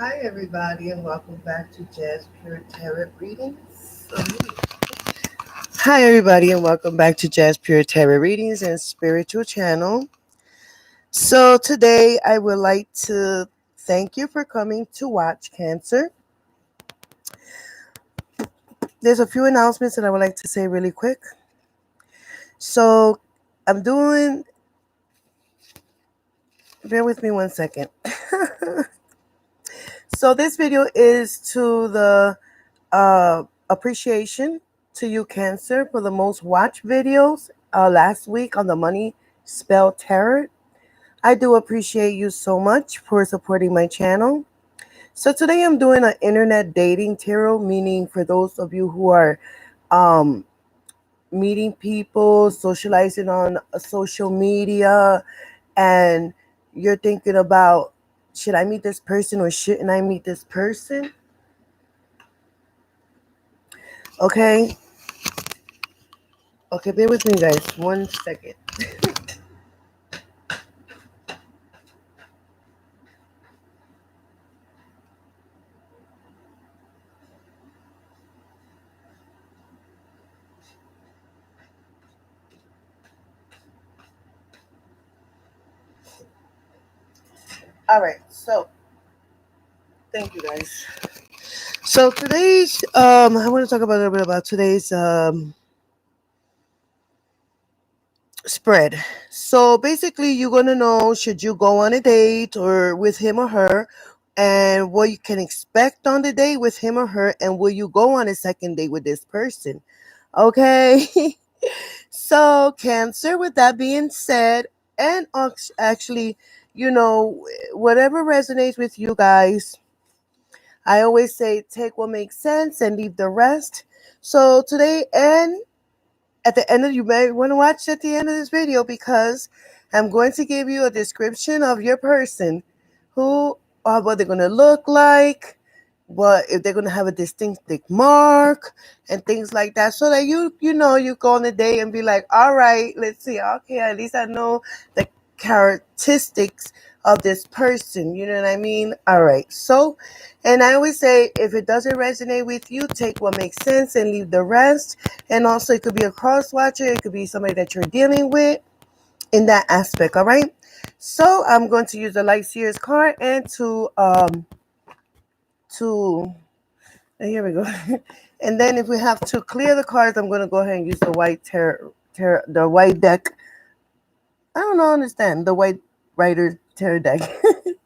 Hi, everybody, and welcome back to Jazz Pure Tarot Readings. Hi, everybody, and welcome back to Jazz Pure Tarot Readings and Spiritual Channel. So, today I would like to thank you for coming to watch Cancer. There's a few announcements that I would like to say really quick. So, bear with me one second. So, this video is to the appreciation to you, Cancer, for the most watched videos last week on the Money Spell Tarot. I do appreciate you so much for supporting my channel. So today I'm doing an internet dating tarot, meaning for those of you who are meeting people, socializing on social media, and you're thinking about, should I meet this person or shouldn't I meet this person? Okay, bear with me, guys. 1 second. All right, so thank you, guys. So today's I want to talk about a little bit about today's spread. So basically, you're gonna know, should you go on a date or with him or her, and what you can expect on the date with him or her, and will you go on a second date with this person? Okay. So Cancer. With that being said, and actually, whatever resonates with you guys. I always say take what makes sense and leave the rest. So today, and at the end of, you may want to watch at the end of this video, because I'm going to give you a description of your person, who what they're going to look like, what if they're going to have a distinctive mark and things like that, so that you go on a day and be like, all right, let's see, okay, at least I know the characteristics of this person, you know what I mean? All right, so, and I always say, if it doesn't resonate with you, take what makes sense and leave the rest. And also, it could be a cross watcher, it could be somebody that you're dealing with in that aspect. All right, so I'm going to use the Light Seers card, and here we go. And then if we have to clear the cards, I'm going to go ahead and use the white the white deck. I don't know, understand the white rider tarot deck.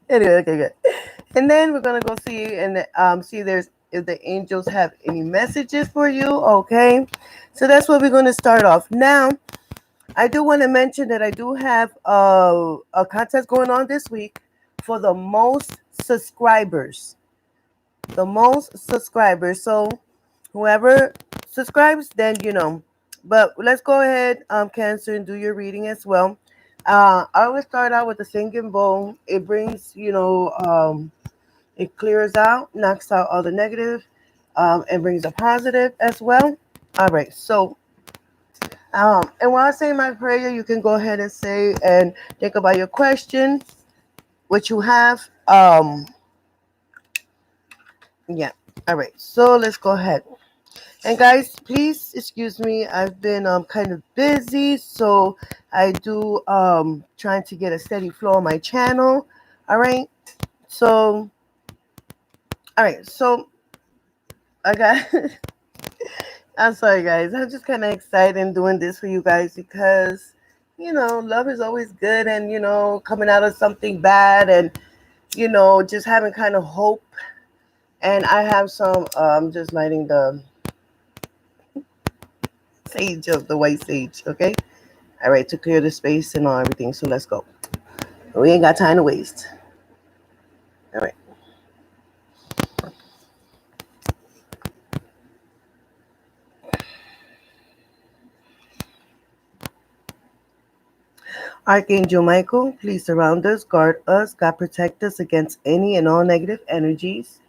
Anyway, okay, good. And then we're gonna go see and see if the angels have any messages for you. Okay, so that's what we're going to start off now. I do want to mention that I do have a contest going on this week for the most subscribers. The most subscribers. So whoever subscribes, then you know. But let's go ahead, Cancer, and do your reading as well. I always start out with the singing bowl. It brings, it clears out, knocks out all the negative, and brings a positive as well. All right, so and while I say my prayer, you can go ahead and say and think about your question, what you have. Yeah. All right, so let's go ahead. And guys, please excuse me. I've been kind of busy, so I do trying to get a steady flow on my channel. All right. So, all right. So I got. I'm sorry, guys. I'm just kind of excited doing this for you guys, because love is always good, and coming out of something bad, and just having kind of hope. And I have some. Just lighting the sage of the white sage. Okay. All right, to clear the space and all everything. So let's go. We ain't got time to waste. All right. Archangel Michael, please surround us, guard us, God protect us against any and all negative energies.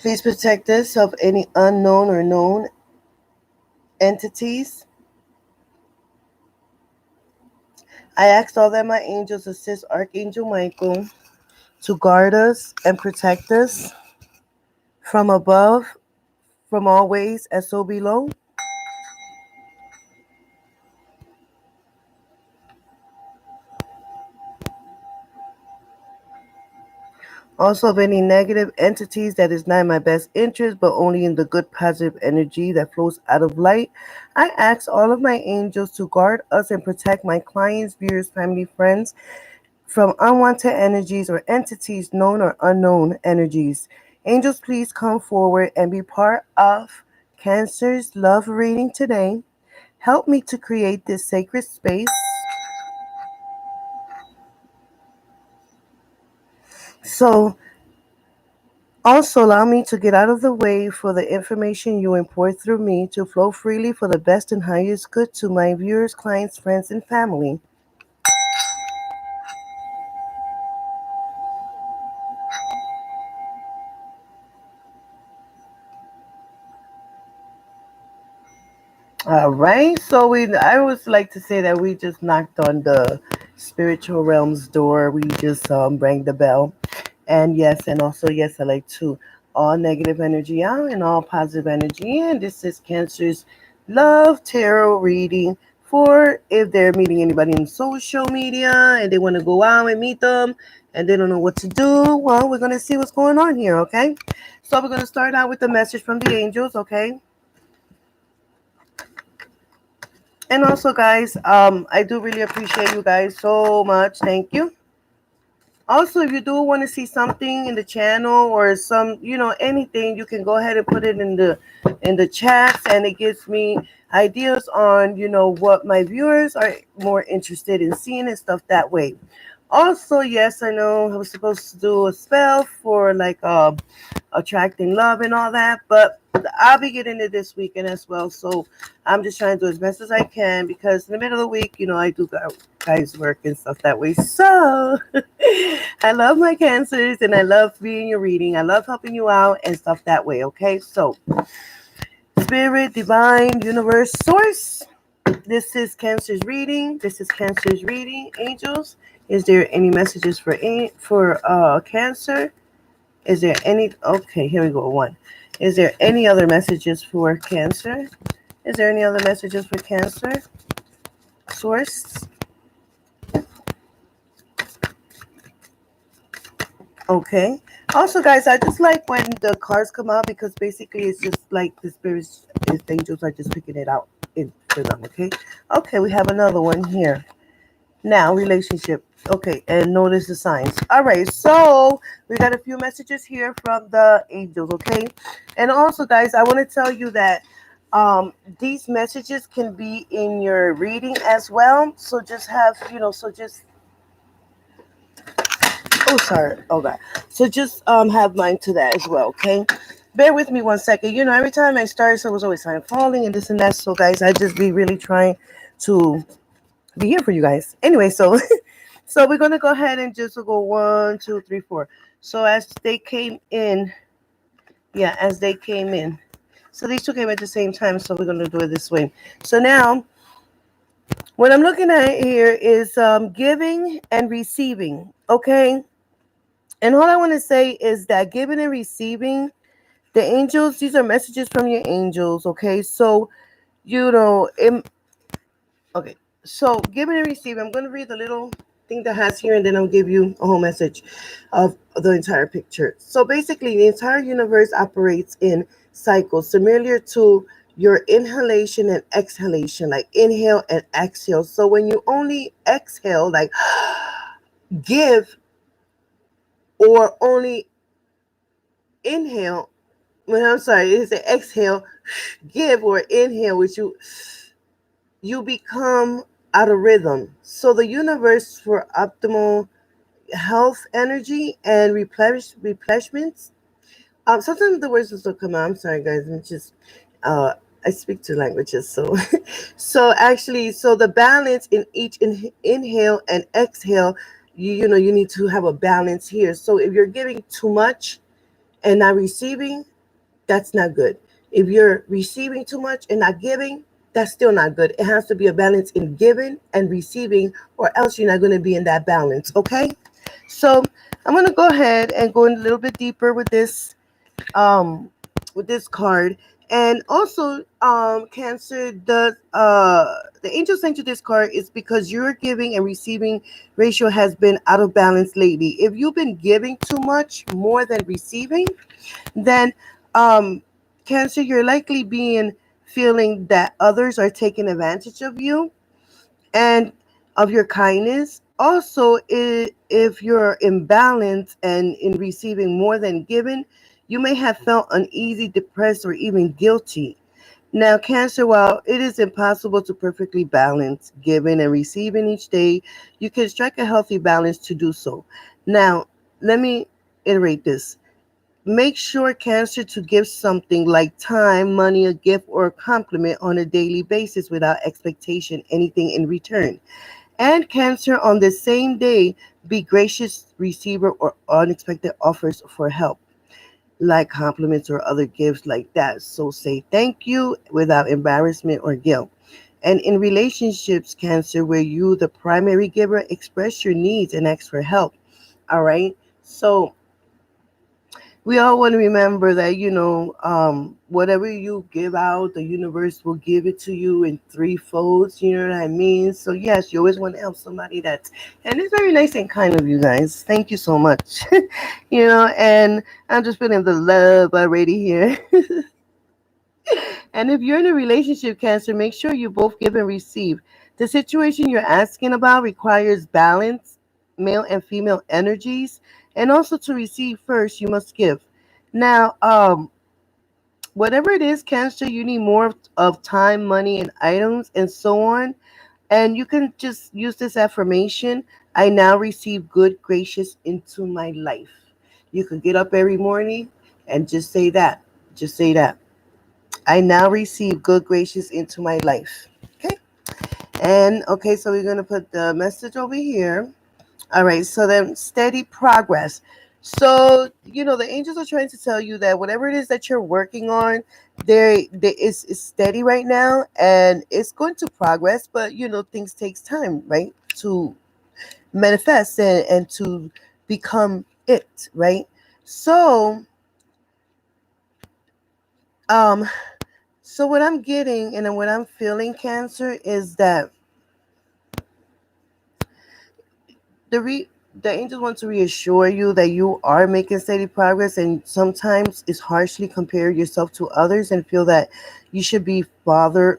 Please protect us of any unknown or known entities. I asked all that my angels assist Archangel Michael to guard us and protect us from above, from all ways, as so below. Also of any negative entities that is not in my best interest, but only in the good positive energy that flows out of light. I ask all of my angels to guard us and protect my clients, viewers, family, friends from unwanted energies or entities, known or unknown energies. Angels, please come forward and be part of Cancer's love reading today. Help me to create this sacred space. So, also allow me to get out of the way for the information you import through me to flow freely for the best and highest good to my viewers, clients, friends, and family. All right. So I always like to say that we just knocked on the spiritual realm's door. We just rang the bell. And yes, and also yes, I like to all negative energy out and all positive energy in. This is Cancer's love tarot reading for if they're meeting anybody in social media and they want to go out and meet them and they don't know what to do. Well, we're gonna see what's going on here, okay? So we're gonna start out with the message from the angels, okay? And also, guys, I do really appreciate you guys so much. Thank you. Also, if you do want to see something in the channel or some, anything, you can go ahead and put it in the chats, and it gives me ideas on, what my viewers are more interested in seeing and stuff that way. Also, yes, I know I was supposed to do a spell for like attracting love and all that, but I'll be getting it this weekend as well. So I'm just trying to do as best as I can because in the middle of the week, I do guys work and stuff that way. So I love my cancers and I love being your reading. I love helping you out and stuff that way. Okay, so spirit, divine, universe, source. This is Cancer's reading. This is Cancer's reading. Angels, is there any messages for Cancer? Is there any? Okay, here we go. One. Is there any other messages for Cancer? Is there any other messages for Cancer? Source. Okay. Also, guys, I just like when the cards come out because basically it's just like the spirits, the angels are just picking it out for them. Okay. Okay, we have another one here. Now, relationship. Okay, and notice the signs. All right, so we got a few messages here from the angels, okay? And also, guys, I want to tell you that these messages can be in your reading as well. So just have, oh, sorry. Oh, God. So just have mind to that as well, okay? Bear with me 1 second. Every time I start, so it was always time falling and this and that. So, guys, I just be really trying to be here for you guys. Anyway, so so we're gonna go ahead and just go 1, 2, 3, 4. So as they came in, as they came in. So these two came at the same time. So we're gonna do it this way. So now, what I'm looking at here is giving and receiving. Okay, and all I want to say is that giving and receiving, the angels. These are messages from your angels. Okay, so okay, so giving and receiving. I'm going to read the little thing that has here, and then I'll give you a whole message of the entire picture. So basically, the entire universe operates in cycles similar to your inhalation and exhalation, like inhale and exhale. So when you only exhale, like give, or only inhale, I'm sorry, it's an exhale, give, or inhale, which you become out of rhythm. So the universe for optimal health, energy, and replenishments. Sometimes the words just don't come out. I'm sorry, guys. I'm just I speak two languages, so so the balance in each inhale and exhale. You need to have a balance here. So if you're giving too much and not receiving, That's not good. If you're receiving too much and not giving, that's still not good. It has to be a balance in giving and receiving, or else you're not going to be in that balance. Okay. So I'm going to go ahead and go in a little bit deeper um with this card. And also, Cancer, the angel sent you this card is because your giving and receiving ratio has been out of balance lately. If you've been giving too much more than receiving, then um Cancer, you're likely being feeling that others are taking advantage of you and of your kindness. Also, if you're imbalanced and in receiving more than given, you may have felt uneasy, depressed, or even guilty. Now, Cancer, while it is impossible to perfectly balance giving and receiving each day, you can strike a healthy balance to do so. Now, let me iterate this. Make sure, Cancer, to give something like time, money, a gift, or a compliment on a daily basis without expectation anything in return. And Cancer, on the same day, be gracious receiver or unexpected offers for help, like compliments or other gifts like that. So say thank you without embarrassment or guilt. And in relationships, Cancer, where you, the primary giver, express your needs and ask for help. All right. So we all want to remember that, whatever you give out, the universe will give it to you in three folds. You know what I mean? So yes, you always want to help somebody that's, and it's very nice and kind of you guys. Thank you so much. And I'm just feeling the love already here. And if you're in a relationship, Cancer, make sure you both give and receive. The situation you're asking about requires balance, male and female energies, and also to receive first, you must give. Now, whatever it is, Cancer, you need more of time, money, and items, and so on. And you can just use this affirmation: I now receive good gracious into my life. You could get up every morning and just say that. Just say that. I now receive good gracious into my life. Okay. And okay, so we're going to put the message over here. All right, so then steady progress. So, the angels are trying to tell you that whatever it is that you're working on, there is steady right now and it's going to progress, but things takes time, right? To manifest and to become it, right? So, um, so what I'm getting and what I'm feeling, Cancer, is that the re the angels want to reassure you that you are making steady progress, and sometimes it's harshly compare yourself to others and feel that you should be further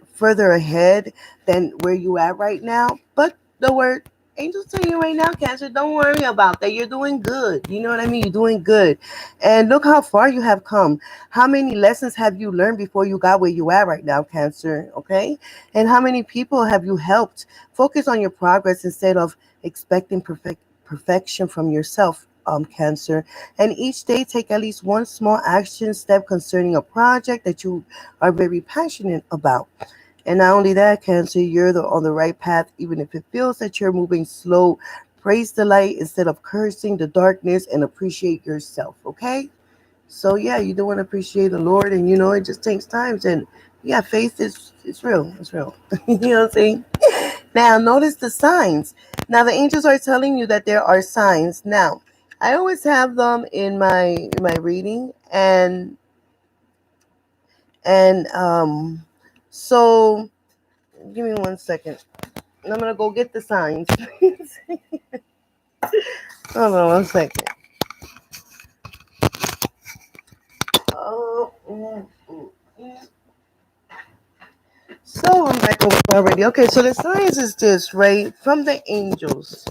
ahead than where you at right now. But the word angels tell you right now, Cancer, don't worry about that. You're doing good. You know what I mean? You're doing good. And look how far you have come. How many lessons have you learned before you got where you at right now, Cancer? Okay? And how many people have you helped? Focus on your progress instead of expecting perfection from yourself, Cancer. And each day, take at least one small action step concerning a project that you are very passionate about. And not only that, Cancer, you're on the right path, even if it feels that you're moving slow. Praise the light instead of cursing the darkness and appreciate yourself, okay? So yeah, you do want to appreciate the Lord, and it just takes time. And yeah, faith is it's real. It's real. You know what I'm saying? Now, notice the signs. Now, the angels are telling you that there are signs. Now, I always have them in my reading, and so give me 1 second. I'm gonna go get the signs. Hold on 1 second. Oh, so I'm back over already. Okay, so the signs is this, right? From the angels.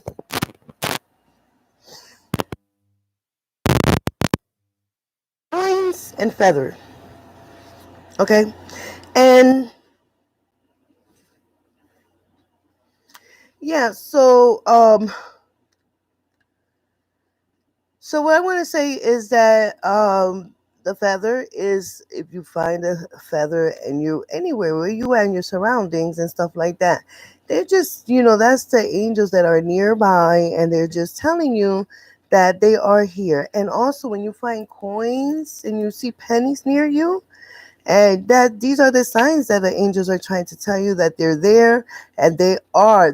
Signs and feather. Okay. And yeah, so what I want to say is that the feather is, if you find a feather and you anywhere where you are in your surroundings and stuff like that, they're just that's the angels that are nearby, and they're just telling you that they are here. And also when you find coins and you see pennies near you, and that these are the signs that the angels are trying to tell you that they're there, and they are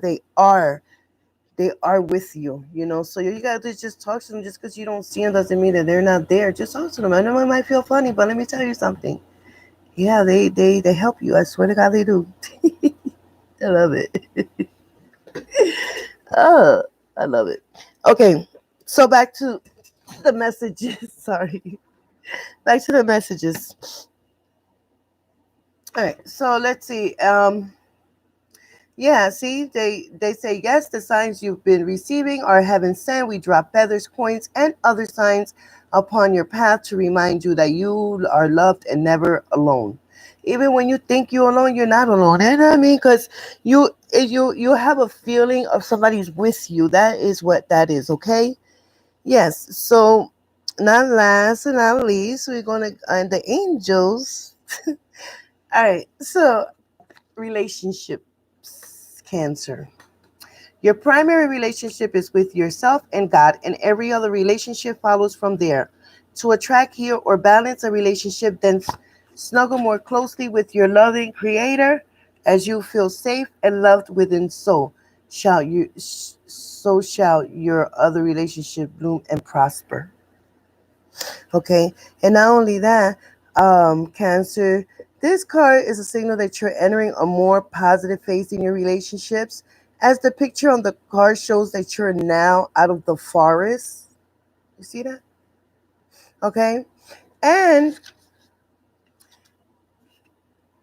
with you, so you gotta just talk to them. Just because you don't see them doesn't mean that they're not there. Just talk to them. I know it might feel funny, but let me tell you something. Yeah, they help you. I swear to God they do. I love it. Oh, I love it. Okay, so back to the messages. Sorry. Back to the messages. All right, so let's see. Yeah, see, they say yes, the signs you've been receiving are heaven sent. We drop feathers, coins, and other signs upon your path to remind you that you are loved and never alone. Even when you think you're alone, you're not alone. You know what I mean? Because you have a feeling of somebody's with you. That is what that is. Okay. Yes. So, not last and not least, we're gonna and the angels. All right. So relationships, Cancer. Your primary relationship is with yourself and God, and every other relationship follows from there. To attract, heal, or balance a relationship, then snuggle more closely with your loving Creator as you feel safe and loved within. So shall your other relationship bloom and prosper. Okay, and not only that, Cancer, this card is a signal that you're entering a more positive phase in your relationships, as the picture on the card shows that you're now out of the forest. You see that? Okay, and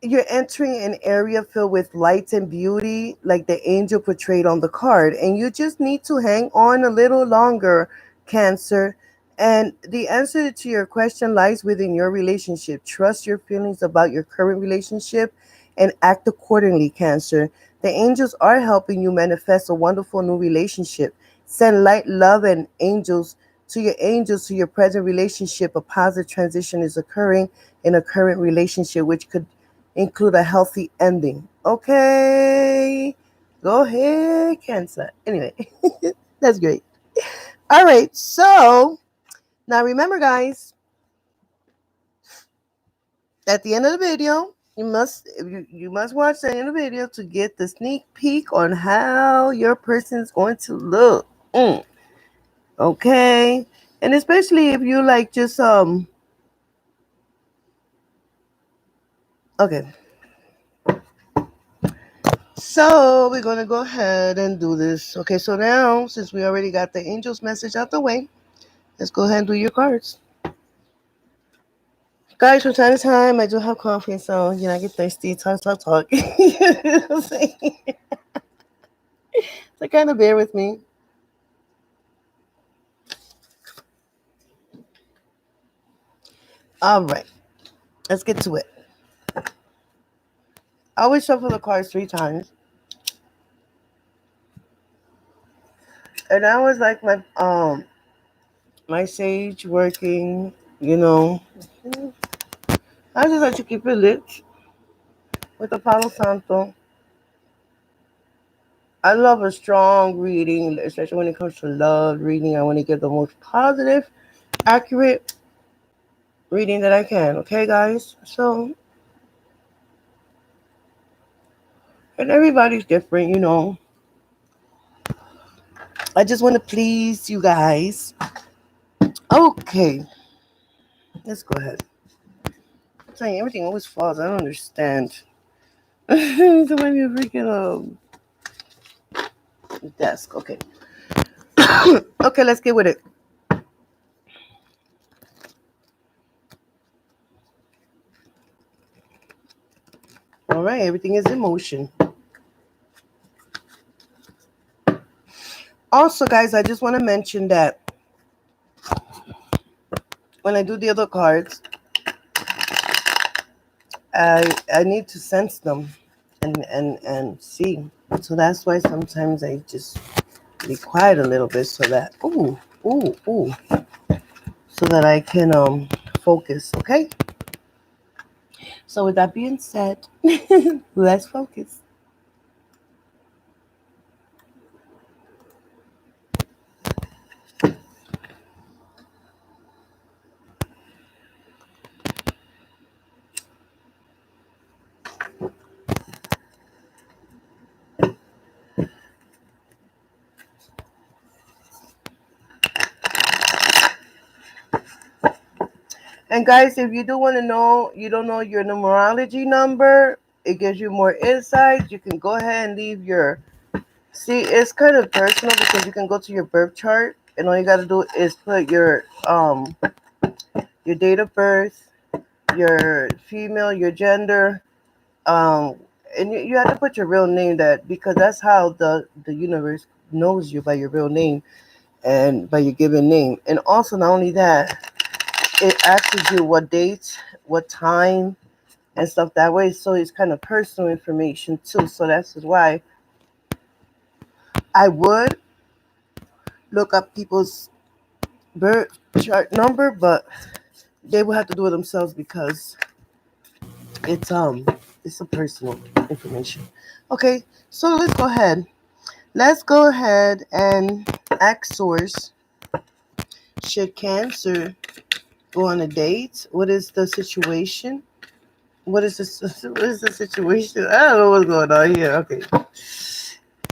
you're entering an area filled with light and beauty, like the angel portrayed on the card. And you just need to hang on a little longer, Cancer. And the answer to your question lies within your relationship. Trust your feelings about your current relationship and act accordingly, Cancer. The angels are helping you manifest a wonderful new relationship. Send light, love, and angels to your present relationship. A positive transition is occurring in a current relationship, which could include a healthy ending. Okay. Go ahead, Cancer. Anyway, that's great. All right. So now remember, guys, at the end of the video, you must watch the end of the video to get the sneak peek on how your person is going to look. Okay. And especially if you like just okay. So we're gonna go ahead and do this. Okay, so now since we already got the angel's message out the way, let's go ahead and do your cards. Guys, from time to time, I do have coffee, so, I get thirsty, talk. You know what I'm saying? So kind of bear with me. All right, let's get to it. I always shuffle the cards 3 times. And I was like my sage working, you know. I just like to keep it lit with the Palo Santo. I love a strong reading, especially when it comes to love reading. I want to get the most positive, accurate reading that I can. Okay, guys? So, and everybody's different, I just want to please you guys. Okay, let's go ahead. I'm saying everything always falls. I don't understand. Somebody a freaking desk. Okay. Okay, let's get with it. All right, everything is in motion. Also, guys, I just want to mention that when I do the other cards, I need to sense them and see. So that's why sometimes I just be quiet a little bit so that so that I can focus. Okay. So with that being said, let's focus. And guys, if you do want to know, you don't know your numerology number, it gives you more insight. You can go ahead and leave your. See, it's kind of personal because you can go to your birth chart, and all you got to do is put your date of birth, your female, your gender, um, and you have to put your real name, that because that's how the universe knows you, by your real name and by your given name. And also, not only that, it asks you what date, what time, and stuff that way. So it's kind of personal information too. So that's why I would look up people's birth chart number, but they will have to do it themselves because it's it's some personal information. Okay, so let's go ahead and ask source, should Cancer go on a date? What is the situation? What is this? What is the situation? I don't know what's going on here. Okay,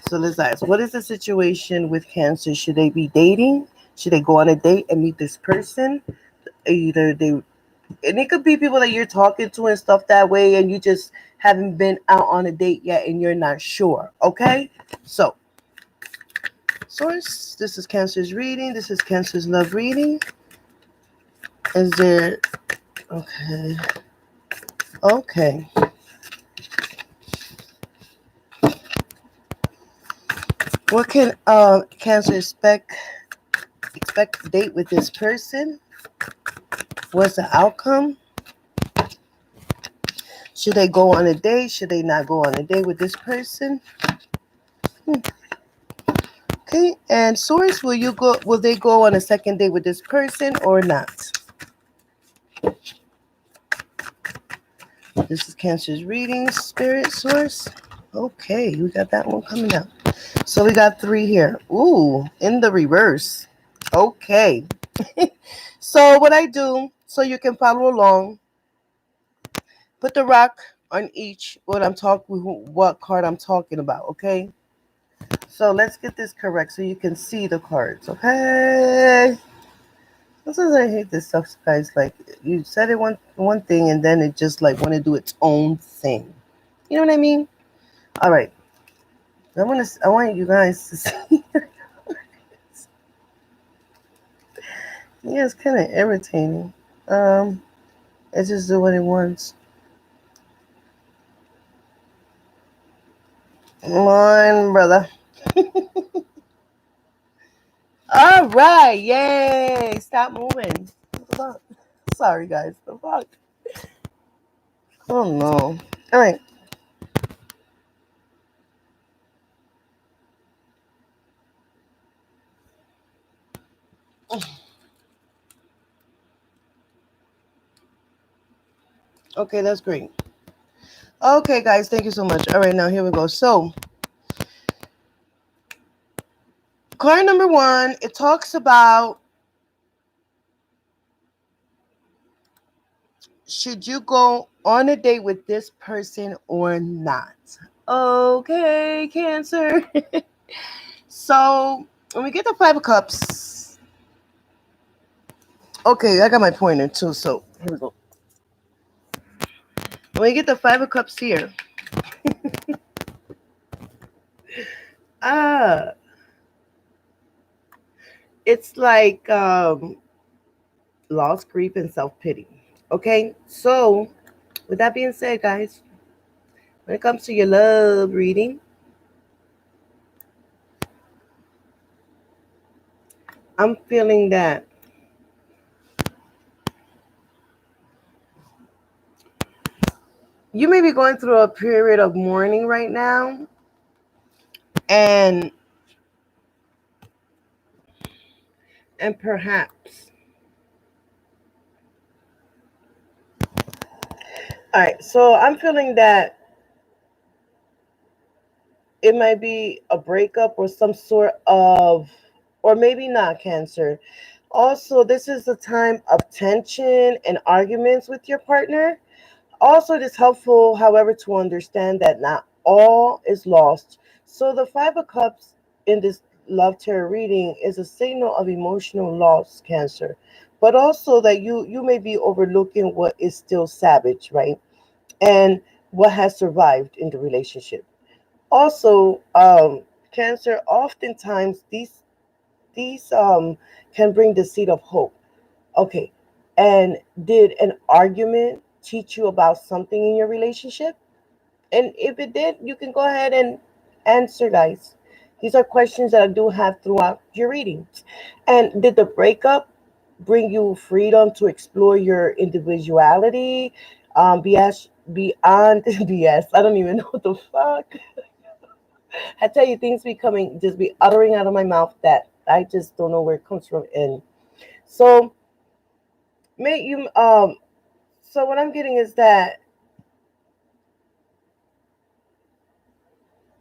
so let's ask, what is the situation with Cancer? Should they be dating? Should they go on a date and meet this person? Either they, and it could be people that you're talking to and stuff that way, and you just haven't been out on a date yet and you're not sure. Okay, so source, this is Cancer's reading. This is Cancer's love reading. Is there, okay, okay. What can Cancer expect to date with this person? What's the outcome? Should they go on a date? Should they not go on a date with this person? Okay, and source, will you go? Will they go on a second date with this person or not? This is Cancer's reading, spirit source. Okay, we got that one coming up. So we got 3 here. Ooh, in the reverse. Okay. So what I do, so you can follow along, put the rock on each what card I'm talking about, okay? So let's get this correct so you can see the cards, okay? Sometimes I hate this stuff, guys. Like, you said it one thing and then it just like want to do its own thing. You know what I mean? All right. I want you guys to see. Yeah, it's kind of irritating. It just do what it wants. Come on, brother. All right, yay! Stop moving. What the fuck? Sorry, guys. The fuck? Oh no. All right. Okay, that's great. Okay, guys, thank you so much. All right, now here we go. So, card number 1, it talks about, should you go on a date with this person or not? Okay, Cancer. So, when we get the 5 of Cups, okay, I got my pointer too, so here we go. When you get the 5 of Cups here, ah, it's like loss, grief, and self-pity. Okay, so with that being said, guys, when it comes to your love reading, I'm feeling that you may be going through a period of mourning right now, and perhaps, all right, so I'm feeling that it might be a breakup or some sort of, or maybe not, Cancer. Also, this is a time of tension and arguments with your partner. Also, it is helpful, however, to understand that not all is lost. So the 5 of Cups in this love tarot reading is a signal of emotional loss, Cancer. but also that you may be overlooking what is still savage, right? And what has survived in the relationship. Also, Cancer, oftentimes these can bring the seed of hope. Okay, and did an argument teach you about something in your relationship? And if it did, you can go ahead and answer, guys. These are questions that I do have throughout your reading. And did the breakup bring you freedom to explore your individuality? Beyond BS. I don't even know what the fuck. I tell you, things be coming, just be uttering out of my mouth that I just don't know where it comes from. And so, may you so what I'm getting is that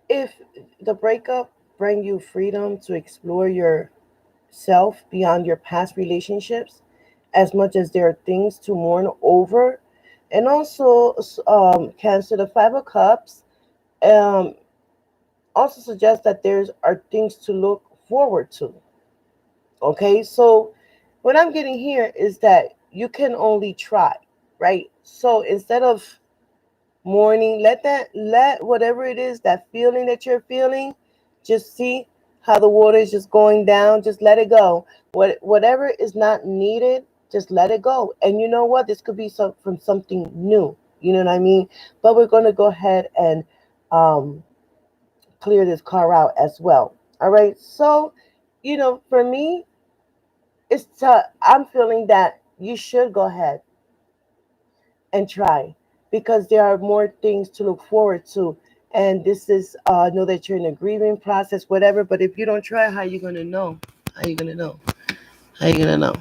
if the breakup bring you freedom to explore yourself beyond your past relationships, as much as there are things to mourn over, and also Cancer, the Five of Cups um, also suggests that there's are things to look forward to. Okay, so what I'm getting here is that you can only try, right? So instead of mourning, let whatever it is, that feeling that you're feeling, just see how the water is just going down. Just let it go. Whatever is not needed, just let it go. And you know what? This could be from something new. You know what I mean? But we're going to go ahead and um, clear this car out as well. All right. So, for me, I'm feeling that you should go ahead and try, because there are more things to look forward to. And this is know that you're in a grieving process, whatever. But if you don't try, how you gonna know? How you gonna know? How you gonna know?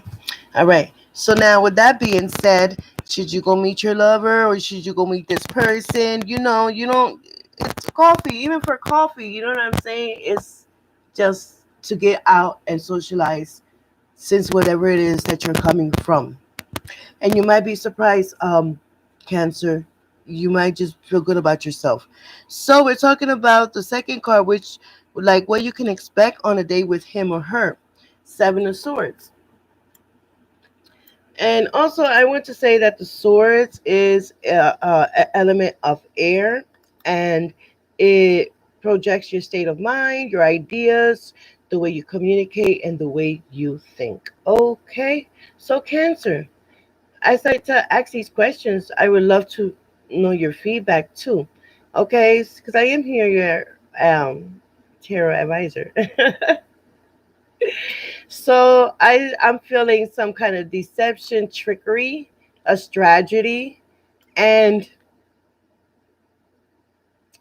All right. So now, with that being said, should you go meet your lover or should you go meet this person? You don't. It's coffee, even for coffee. You know what I'm saying? It's just to get out and socialize, since whatever it is that you're coming from. And you might be surprised, Cancer. You might just feel good about yourself. So we're talking about the second card, which, like, what you can expect on a date with him or her. Seven of Swords. And also, I want to say that the Swords is an element of air, and it projects your state of mind, your ideas, the way you communicate, and the way you think. Okay, so Cancer, as I ask these questions, I would love to know your feedback too. Okay, because I am here, your tarot advisor. So I'm feeling some kind of deception, trickery, a strategy, and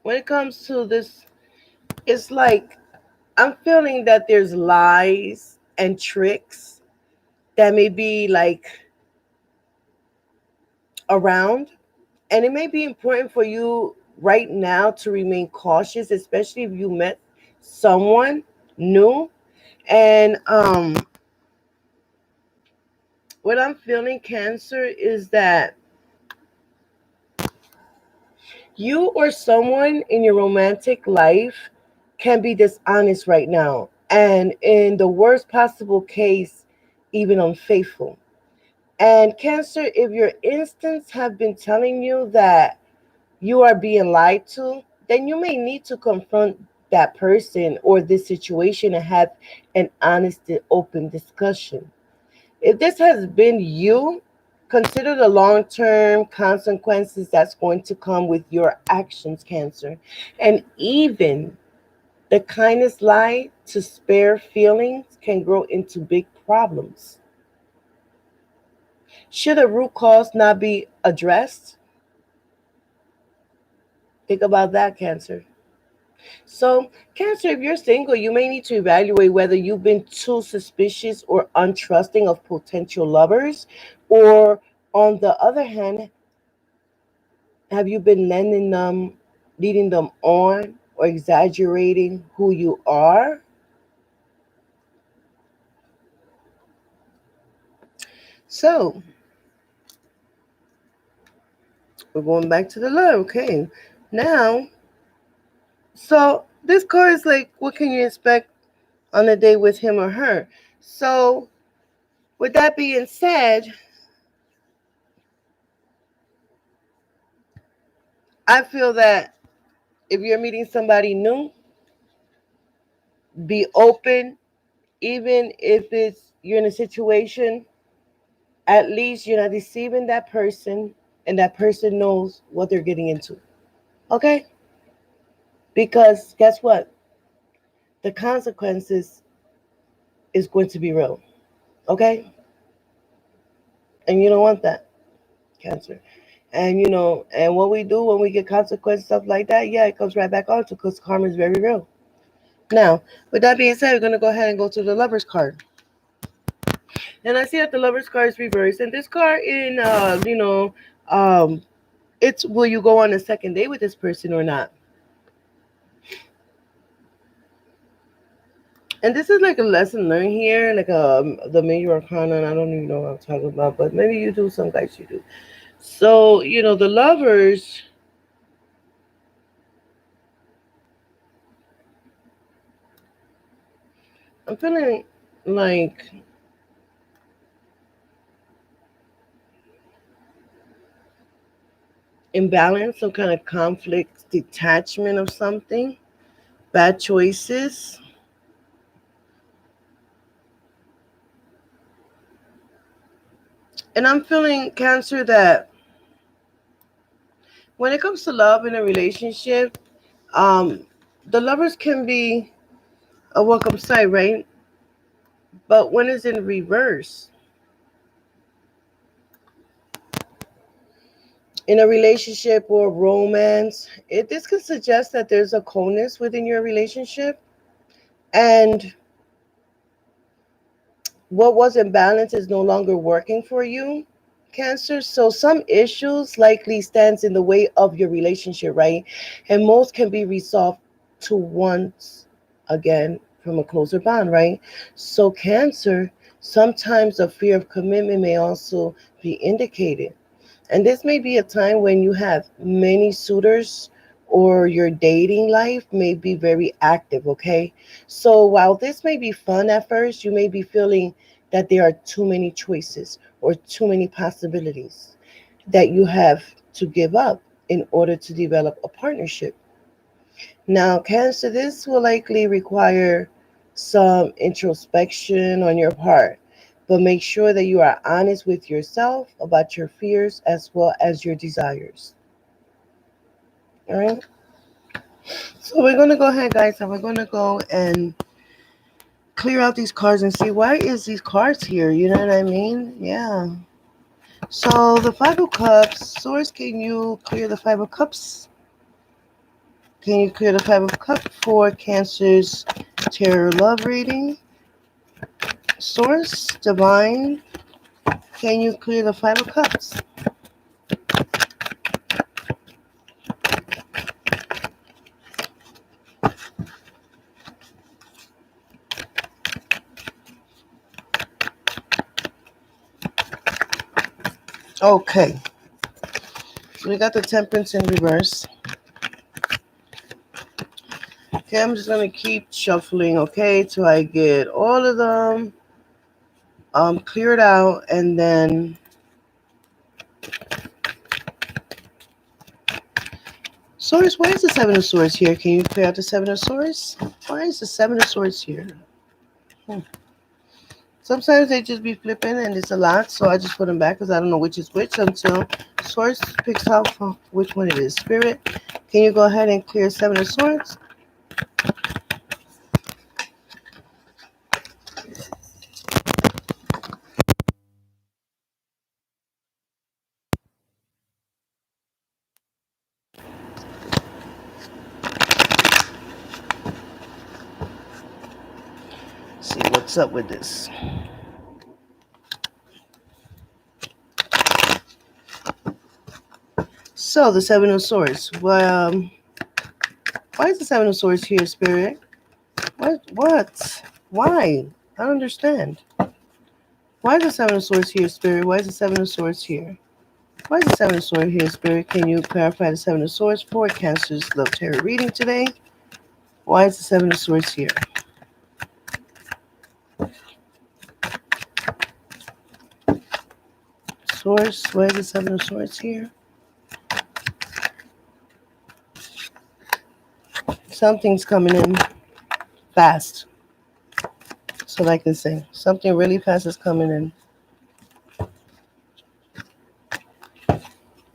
when it comes to this, it's like I'm feeling that there's lies and tricks that may be like around. And it may be important for you right now to remain cautious, especially if you met someone new. And what I'm feeling, Cancer, is that you or someone in your romantic life can be dishonest right now. And in the worst possible case, even unfaithful. And Cancer, if your instincts have been telling you that you are being lied to, then you may need to confront that person or this situation and have an honest and open discussion. If this has been you, consider the long term consequences that's going to come with your actions, Cancer. And even the kindest lie to spare feelings can grow into big problems. Should a root cause not be addressed? Think about that, Cancer. So, Cancer, if you're single, you may need to evaluate whether you've been too suspicious or untrusting of potential lovers, or on the other hand, have you been leading them on, or exaggerating who you are? So, we're going back to the love. Okay. Now, so this card is like, what can you expect on a date with him or her? So, With that being said, I feel that if you're meeting somebody new, be open, even if you're in a situation, at least you're not deceiving that person and that person knows what they're getting into. Okay? Because guess what? The consequences is going to be real. Okay? And you don't want that, Cancer. And and what we do when we get consequences, stuff like that, yeah, it comes right back on to because karma is very real. Now, with that being said, we're going to go ahead and go to the Lover's card. And I see that the Lover's card is reversed. And this card um, it's will you go on a second date with this person or not? And this is like a lesson learned here, like the major arcana, and I don't even know what I'm talking about, but maybe you do, some guys you do. So, the Lovers, I'm feeling like imbalance, some kind of conflict, detachment of something, bad choices. And I'm feeling, Cancer, that when it comes to love in a relationship, um, the Lovers can be a welcome sight, right? But when it's in reverse, in a relationship or romance, this could suggest that there's a coldness within your relationship, and what wasn't balanced is no longer working for you, Cancer. So some issues likely stands in the way of your relationship, right? And most can be resolved to once again from a closer bond, right? So Cancer, sometimes a fear of commitment may also be indicated. And this may be a time when you have many suitors or your dating life may be very active, okay? So while this may be fun at first, you may be feeling that there are too many choices or too many possibilities that you have to give up in order to develop a partnership. Now, Cancer, this will likely require some introspection on your part, but make sure that you are honest with yourself about your fears as well as your desires. All right. So we're gonna go ahead, guys, and we're gonna go and clear out these cards and see why is these cards here. You know what I mean? Yeah. So the Five of Cups, Source, can you clear the Five of Cups? Can you clear the Five of Cups for Cancer's tarot love reading? Source, Divine, can you clear the Five of Cups? Okay. So we got the Temperance in reverse. Okay, I'm just going to keep shuffling, okay, till I get all of them cleared out, and then Swords, why is the Seven of Swords here? Can you clear out the Seven of Swords? Why is the Seven of Swords here? Sometimes they just be flipping and it's a lot, so I just put them back because I don't know which is which until Swords picks out which one it is. Spirit, can you go ahead and clear Seven of Swords? See what's up with this. So the Seven of Swords. Well, why is the Seven of Swords here, Spirit? What? Why? I don't understand. Why is the Seven of Swords here, Spirit? Why is the Seven of Swords here? Why is the Seven of Swords here, Spirit? Can you clarify the Seven of Swords for Cancer's Love Tarot reading today? Why is the Seven of Swords here? Source, why is the Seven of Swords here? Something's coming in fast. So like I say, something really fast is coming in.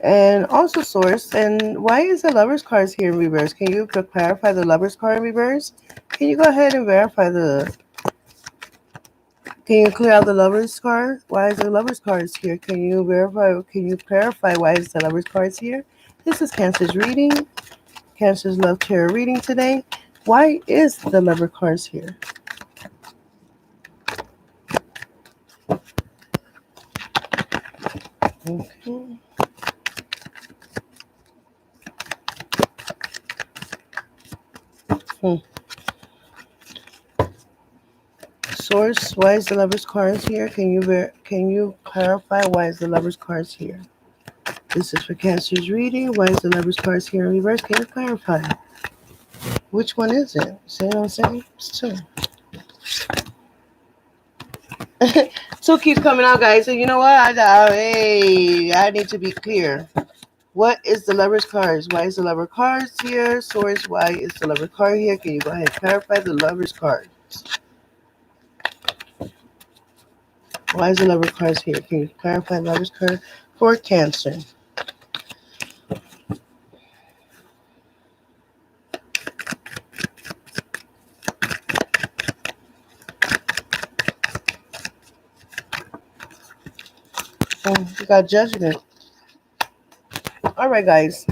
And also source. And why is the Lover's cards here in reverse? Can you clarify the Lover's card in reverse? Can you go ahead and verify the... Can you clear out the Lover's card? Why is the Lover's cards here? Can you verify? Can you clarify why is the Lover's cards here? This is Cancer's reading. Cancer's Love Tarot reading today. Why is the Lover cards here? Okay. Source, why is the Lover's cards here? Can you clarify why is the Lover's cards here? This is for Cancer's reading. Why is the Lover's cards here in reverse? Can you clarify? Which one is it? See what I'm saying? It's two. Two keeps coming out, guys. So you know what? I need to be clear. What is the Lover's cards? Why is the Lover cards here? Source, why is the Lover card here? Can you go ahead and clarify the Lover's cards? Why is the Lover cards here? Can you clarify the Lover's card for Cancer? We got Judgment. All right, guys.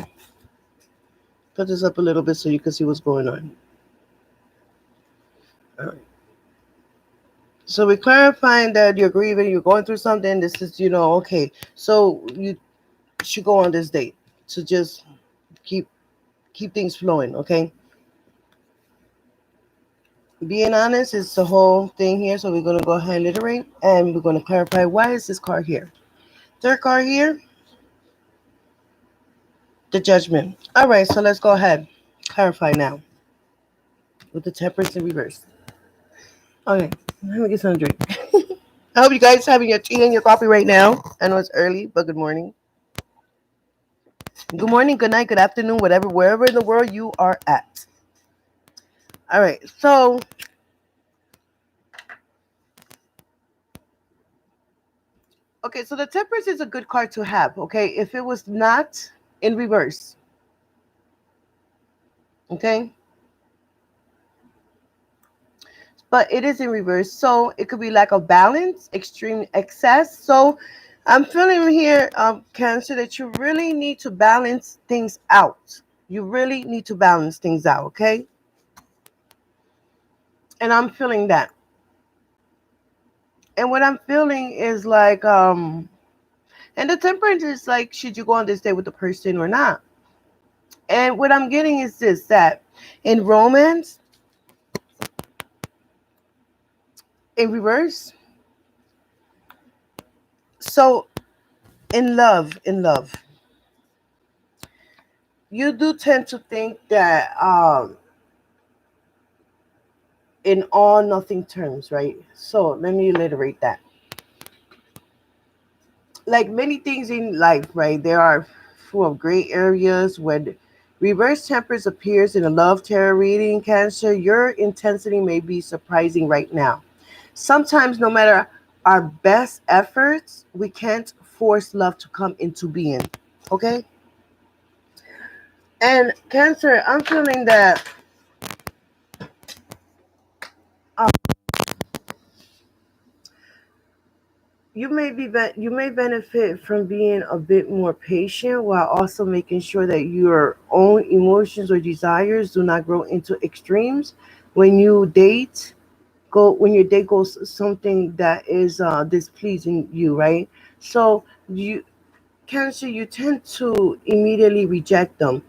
Put this up a little bit so you can see what's going on. All right. So we're clarifying that you're grieving, you're going through something. This is, okay. So you should go on this date to just keep things flowing, okay? Being honest is the whole thing here. So we're going to go ahead and iterate, and we're going to clarify why is this card here. Third card here, the Judgment. All right, so let's go ahead. Clarify now with the Temperance in reverse. Okay, let me get some drink. I hope you guys having your tea and your coffee right now. I know it's early, but good morning. Good morning, good night, good afternoon, wherever in the world you are at. All right, so okay, so the Temperance is a good card to have, okay, if it was not in reverse. Okay? But it is in reverse, so it could be lack of balance, extreme excess. So I'm feeling here, Cancer, that you really need to balance things out. You really need to balance things out, okay? And I'm feeling that. And what I'm feeling is like, and the Temperance is like, should you go on this date with the person or not? And what I'm getting is this, that in romance, in reverse, so in love, you do tend to think that in all nothing terms, right? So let me reiterate that. Like many things in life, right, there are full of gray areas. When reverse Temperance appears in a love tarot reading, Cancer, your intensity may be surprising right now. Sometimes, no matter our best efforts, we can't force love to come into being. Okay? And Cancer, I'm feeling that you may benefit from being a bit more patient, while also making sure that your own emotions or desires do not grow into extremes when you date. When your date goes something that is displeasing you, right? So you, Cancer, you tend to immediately reject them.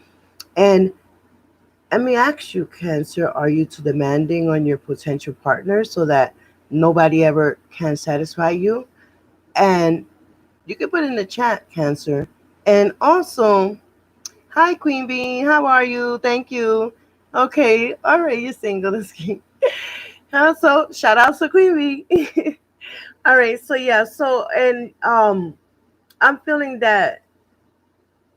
And let me ask you, Cancer, are you too demanding on your potential partner so that nobody ever can satisfy you? And you can put in the chat, Cancer. And also, hi, Queen Bee. How are you? Thank you. Okay. All right. You're single. Also, shout out to Queen Bee. All right. So, yeah. So, and I'm feeling that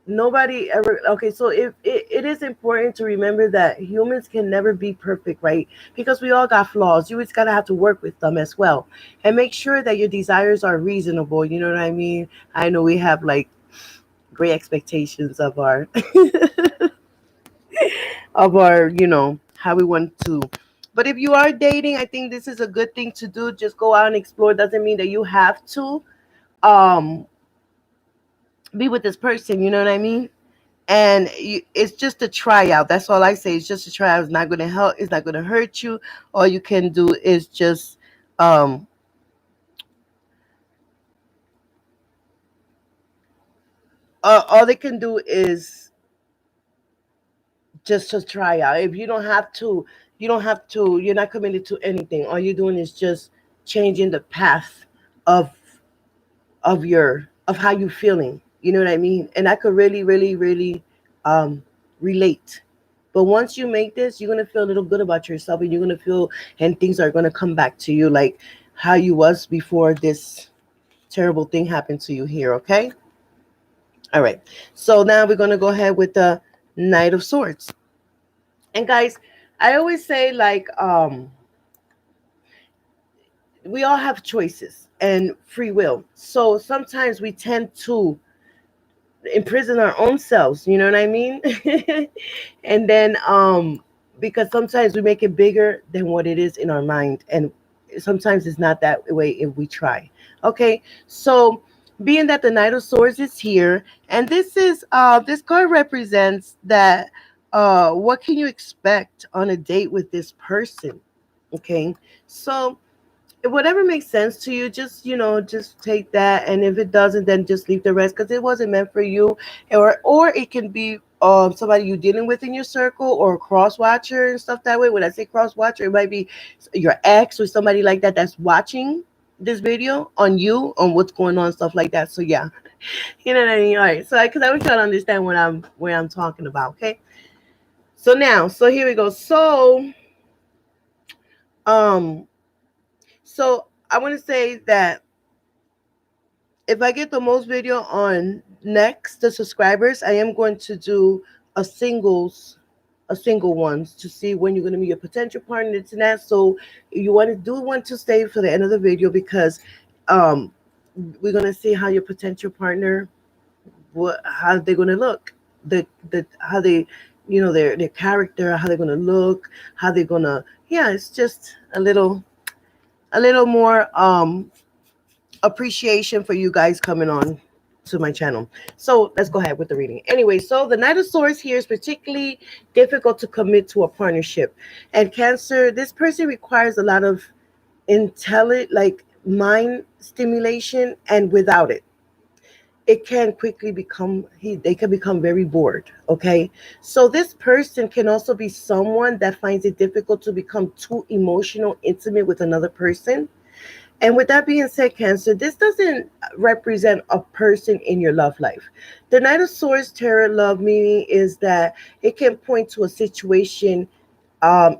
nobody ever, okay, so if it is important to remember that humans can never be perfect, right? Because we all got flaws. You just gotta have to work with them as well, and make sure that your desires are reasonable. You know what I mean? I know we have like great expectations of our of our, how we want to. But if you are dating, I think this is a good thing to do. Just go out and explore. Doesn't mean that you have to um be with this person, you know what I mean? And it's just a tryout. That's all I say. It's just a tryout. It's not going to help. It's not going to hurt you. All you can do is just um all they can do is just to try out. If you don't have to, you don't have to. You're not committed to anything. All you're doing is just changing the path of of how you feeling. You know what I mean? And I could really, really, really um relate. But once you make this, you're gonna feel a little good about yourself, and you're gonna feel, and things are gonna come back to you like how you was before this terrible thing happened to you here. Okay. All right. So now we're gonna go ahead with the Knight of Swords. And guys, I always say like we all have choices and free will. So sometimes we tend to imprison our own selves, you know what I mean? And then because sometimes we make it bigger than what it is in our mind, and sometimes it's not that way if we try. Okay, so being that the Knight of Swords is here, and this card represents that what can you expect on a date with this person. Okay, so whatever makes sense to you, just just take that, and if it doesn't, then just leave the rest, because it wasn't meant for you. Or it can be somebody you're dealing with in your circle, or a cross watcher and stuff that way. When I say cross watcher, it might be your ex or somebody like that that's watching this video on you, on what's going on, stuff like that. So yeah, you know what I mean. All right, so because I was trying to understand what I'm talking about. Okay, so now, so here we go. Um so I want to say that if I get the most video on next the subscribers, I am going to do a singles a single ones to see when you're going to meet your potential partner. It's that. So you want to stay for the end of the video, because um we're going to see how your potential partner, how they're going to look, the how they, their character, how they're going to look, how they're going to, yeah, it's just a little more appreciation for you guys coming on to my channel. So let's go ahead with the reading. Anyway, so the Knight of Swords here is particularly difficult to commit to a partnership. And Cancer, this person requires a lot of like mind stimulation, and without it, it can quickly become they can become very bored. Okay, so this person can also be someone that finds it difficult to become too emotional, intimate with another person. And with that being said, Cancer, this doesn't represent a person in your love life. The Knight of Swords tarot love meaning is that it can point to a situation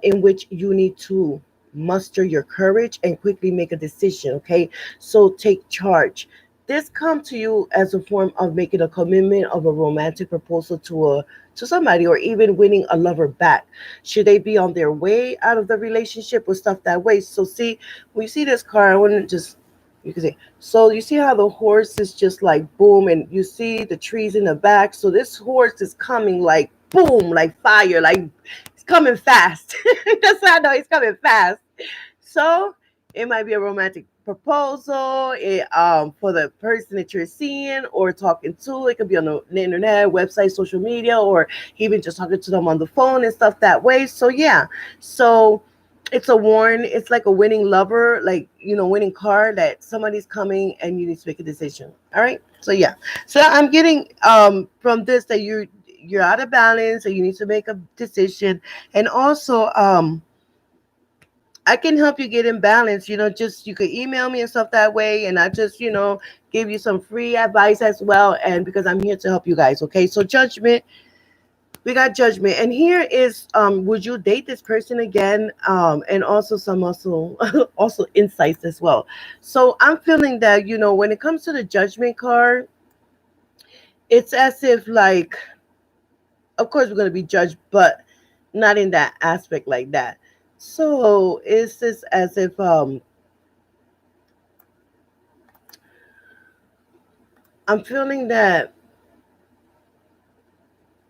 in which you need to muster your courage and quickly make a decision. Okay, so take charge. This come to you as a form of making a commitment of a romantic proposal to somebody, or even winning a lover back. Should they be on their way out of the relationship or stuff that way? So see, when you see this card, I wouldn't just, you can say, so you see how the horse is just like boom, and you see the trees in the back. So this horse is coming like boom, like fire, like it's coming fast. That's how I know it's coming fast. So it might be a romantic proposal, for the person that you're seeing or talking to. It could be on the internet, website, social media, or even just talking to them on the phone and stuff that way. So yeah, so it's a warn. It's like a winning lover, like, winning card, that somebody's coming and you need to make a decision. All right. So yeah. So I'm getting from this that you're out of balance, and you need to make a decision. And also I can help you get in balance. Just you could email me and stuff that way, and I just, give you some free advice as well. And because I'm here to help you guys, okay? So judgment, we got judgment, and here is would you date this person again? And also some also also insights as well. So I'm feeling that when it comes to the judgment card, it's as if like, of course we're going to be judged, but not in that aspect like that. So it's just as if I'm feeling that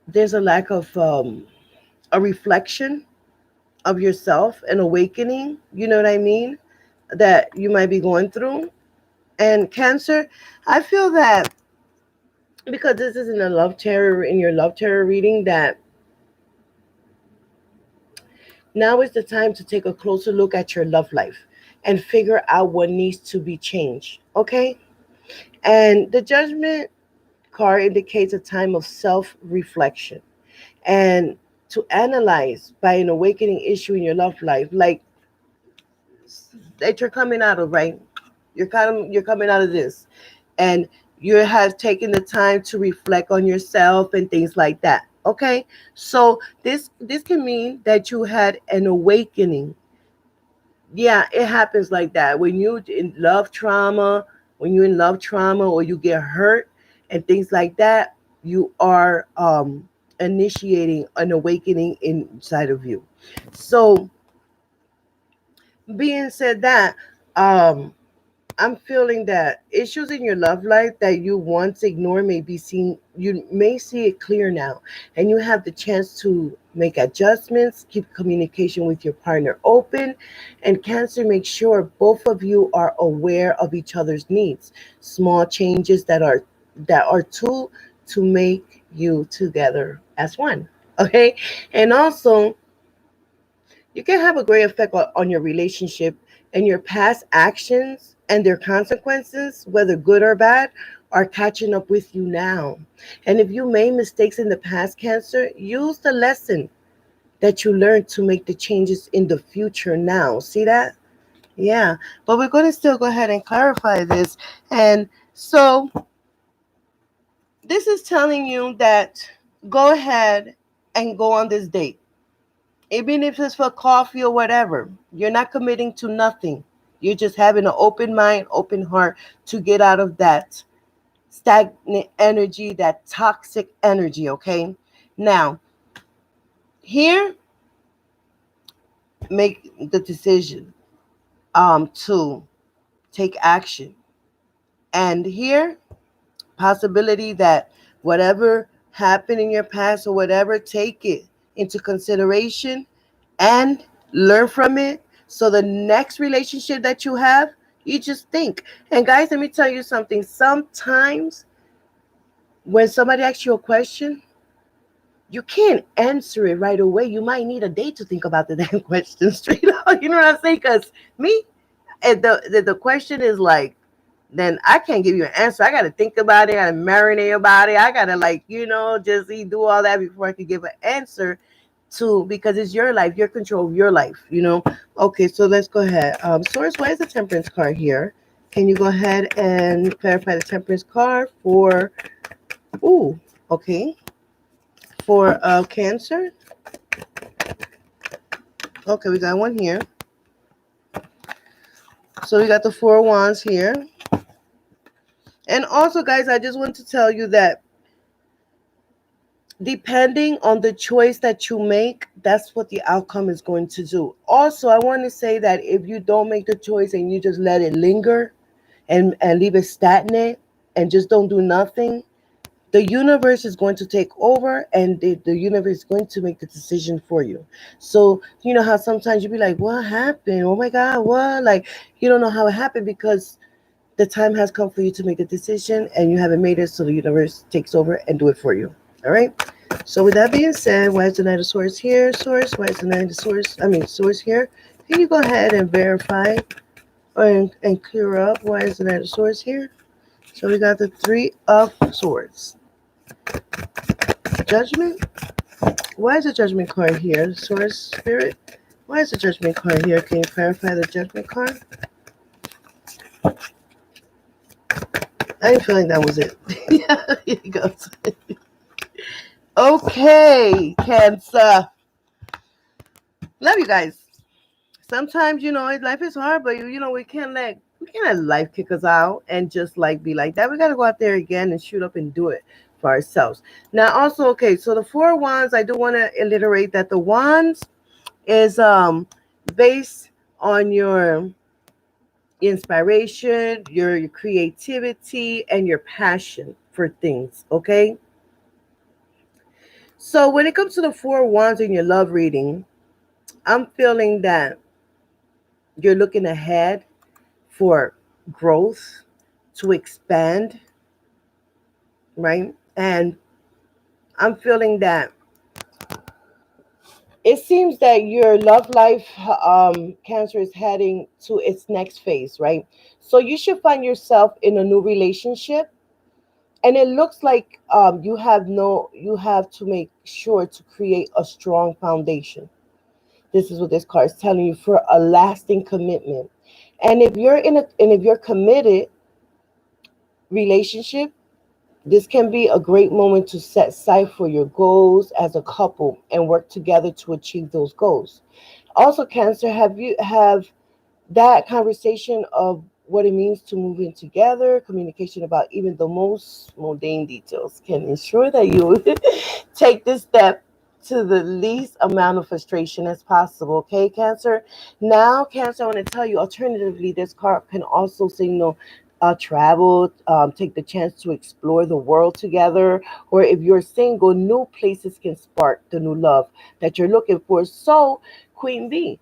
there's a lack of a reflection of yourself, an awakening, you know what I mean, that you might be going through. And Cancer, I feel that because this is in a love tarot, in your love tarot reading, that now is the time to take a closer look at your love life and figure out what needs to be changed. Okay? And the Judgment card indicates a time of self reflection and to analyze by an awakening issue in your love life, like that you're coming out of, right? You're coming out of this, and you have taken the time to reflect on yourself and things like that. Okay, so this can mean that you had an awakening. Yeah, it happens like that when you in love trauma, when you're in love trauma or you get hurt and things like that. You are initiating an awakening inside of you. So, being said that, um, I'm feeling that issues in your love life that you once ignored may be seen, you may see it clear now, and you have the chance to make adjustments, keep communication with your partner open, and Cancer, make sure both of you are aware of each other's needs. Small changes that are to make you together as one. Okay, and also you can have a great effect on your relationship, and your past actions and their consequences, whether good or bad, are catching up with you now. And if you made mistakes in the past, Cancer, use the lesson that you learned to make the changes in the future now. See that? Yeah. But we're going to still go ahead and clarify this. And so this is telling you that go ahead and go on this date, even if it's for coffee or whatever. You're not committing to nothing. You're just having an open mind, open heart to get out of that stagnant energy, that toxic energy, okay? Now, here, make the decision to take action. And here, possibility that whatever happened in your past or whatever, take it into consideration and learn from it. So the next relationship that you have, you just think. And guys, let me tell you something. Sometimes when somebody asks you a question, you can't answer it right away. You might need a day to think about the damn question straight up. You know what I'm saying? Because me, and the question is like, then I can't give you an answer. I got to think about it. I got to marinate about it. I got to like, just do all that before I can give an answer to, because it's your life, your control of your life. Okay, so let's go ahead. Source, why is the Temperance card here? Can you go ahead and clarify the Temperance card for, ooh, okay, for Cancer? Okay, we got one here. So we got the Four of Wands here. And also, guys, I just want to tell you that depending on the choice that you make, that's what the outcome is going to do. Also, I want to say that if you don't make the choice and you just let it linger and leave it stagnant and just don't do nothing, the universe is going to take over, and the universe is going to make the decision for you. So, you know how sometimes you be like, what happened? Oh my God, what? Like, you don't know how it happened because the time has come for you to make a decision and you haven't made it, so the universe takes over and do it for you. All right. So with that being said, why is the Knight of Swords here? Source, why is the Knight of Swords? Swords here. Can you go ahead and verify and clear up why is the Knight of Swords here? So we got the Three of Swords. Judgment. Why is the Judgment card here? Source Spirit. Why is the Judgment card here? Can you clarify the Judgment card? I didn't feel like that was it. Yeah, here it goes. Okay, Cancer. Love you guys. Sometimes, life is hard, but we can't let we can't let life kick us out and just like be like that. We got to go out there again and shoot up and do it for ourselves. Now, also, okay, so the four wands, I do want to alliterate that the wands is based on your inspiration, your creativity, and your passion for things. Okay. So when it comes to the four wands in your love reading, I'm feeling that you're looking ahead for growth, to expand, right? And I'm feeling that it seems that your love life, Cancer, is heading to its next phase, right? So you should find yourself in a new relationship, and it looks like you have to make sure to create a strong foundation. This is what this card is telling you, for a lasting commitment. And if you're committed relationship, this can be a great moment to set sight for your goals as a couple and work together to achieve those goals. Also, Cancer, have that conversation of what it means to move in together, communication about even the most mundane details can ensure that you take this step to the least amount of frustration as possible. Okay, Cancer? Now, Cancer, I want to tell you, alternatively, this card can also signal travel, take the chance to explore the world together, or if you're single, new places can spark the new love that you're looking for. So, Queen B,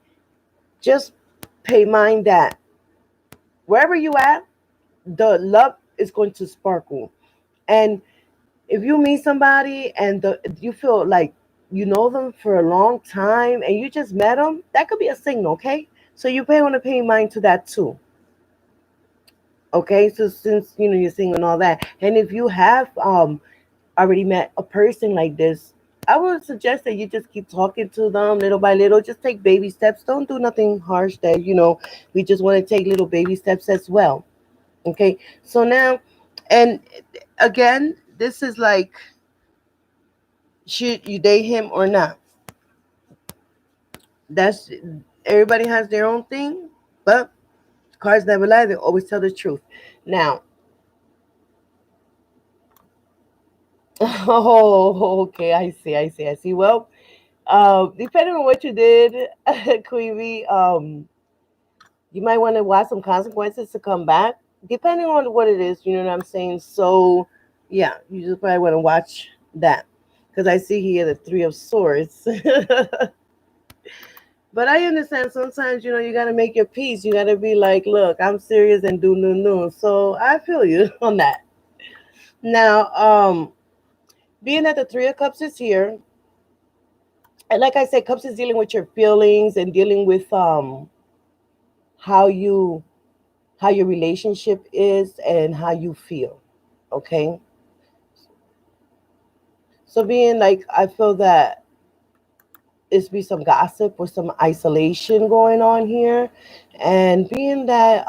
just pay mind that wherever you at, the love is going to sparkle. And if you meet somebody and you feel like you know them for a long time and you just met them, that could be a signal, okay? So you may want to pay mind to that too. Okay, so since you're single and all that, and if you have already met a person like this, I would suggest that you just keep talking to them little by little. Just take baby steps. Don't do nothing harsh that, we just want to take little baby steps as well. Okay. So now, and again, this is like, should you date him or not? That's Everybody has their own thing, but cards never lie. They always tell the truth. Now, oh, okay. I see. Well, depending on what you did, Queen V, you might want to watch some consequences to come back, depending on what it is. You know what I'm saying? So, yeah, you just probably want to watch that, because I see here the Three of Swords. But I understand sometimes, you got to make your peace. You got to be like, look, I'm serious and do no. So I feel you on that. Now, being that the Three of Cups is here, and like I said, Cups is dealing with your feelings and dealing with how you how your relationship is and how you feel. Okay. So being like, I feel that it's be some gossip or some isolation going on here. And being that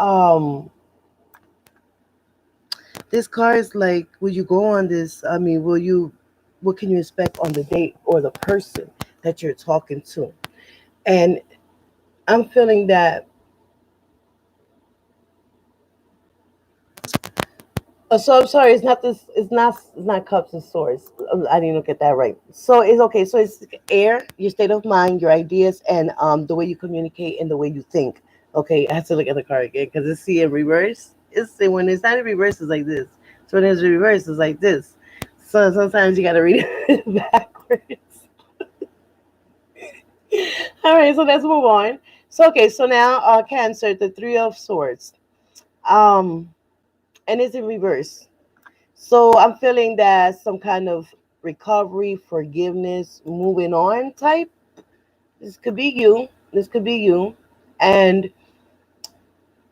this card is like, will you go on this? I mean, what can you expect on the date or the person that you're talking to? And I'm feeling that. So I'm sorry. It's not this. It's not. It's not cups and swords. I didn't get that right. So it's okay. So it's air, your state of mind, your ideas, and the way you communicate and the way you think. Okay, I have to look at the card again because it's see in reverse. When it's not in reverse, it's like this. So when it's in reverse, it's like this. So sometimes you gotta read it backwards. All right. So let's move on. So okay. So now, Cancer, the Three of Swords. Um, and it's in reverse. So I'm feeling that some kind of recovery, forgiveness, moving on type. This could be you. This could be you. And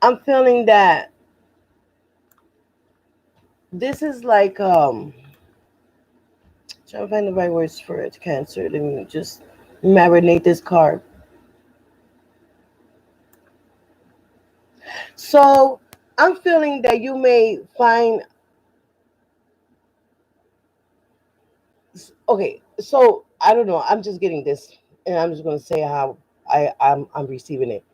I'm feeling that this is like trying to find the right words for it, Cancer. Let me just marinate this card. So I'm feeling that you may find, okay, so I don't know. I'm just getting this and I'm just gonna say how I'm receiving it.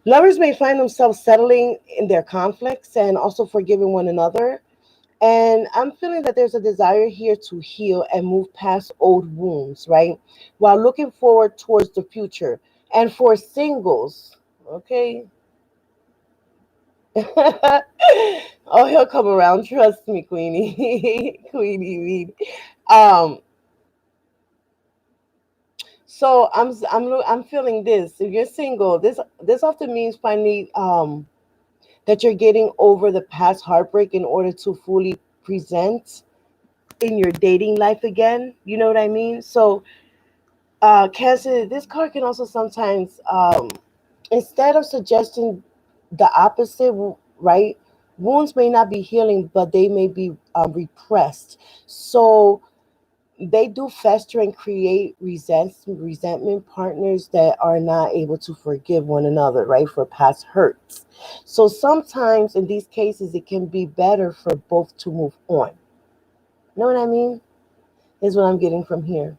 Lovers may find themselves settling in their conflicts and also forgiving one another. And I'm feeling that there's a desire here to heal and move past old wounds, right? While looking forward towards the future. And for singles, okay? Oh, he'll come around. Trust me, Queenie. Queenie Weed. Um, so I'm feeling this. If you're single, this often means finally that you're getting over the past heartbreak in order to fully present in your dating life again. You know what I mean? So, Cancer, this card can also sometimes, instead of suggesting the opposite, right? Wounds may not be healing, but they may be repressed. So they do fester and create resentment partners that are not able to forgive one another, right, for past hurts. So sometimes in these cases, it can be better for both to move on. Know what I mean? Is what I'm getting from here.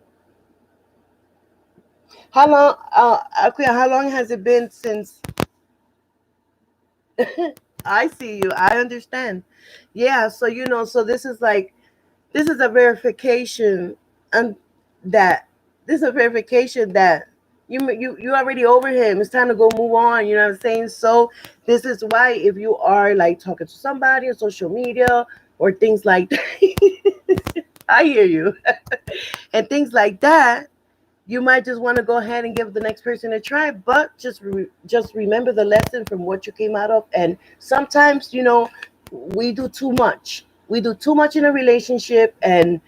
How long, Akuya, how long has it been since? I see you. I understand. Yeah. So so this is a verification, and that this is a verification that you already over him. It's time to go move on. You know what I'm saying? So this is why if you are like talking to somebody on social media or things like that, I hear you, and things like that, you might just want to go ahead and give the next person a try, but just remember the lesson from what you came out of. And sometimes we do too much. We do too much in a relationship, and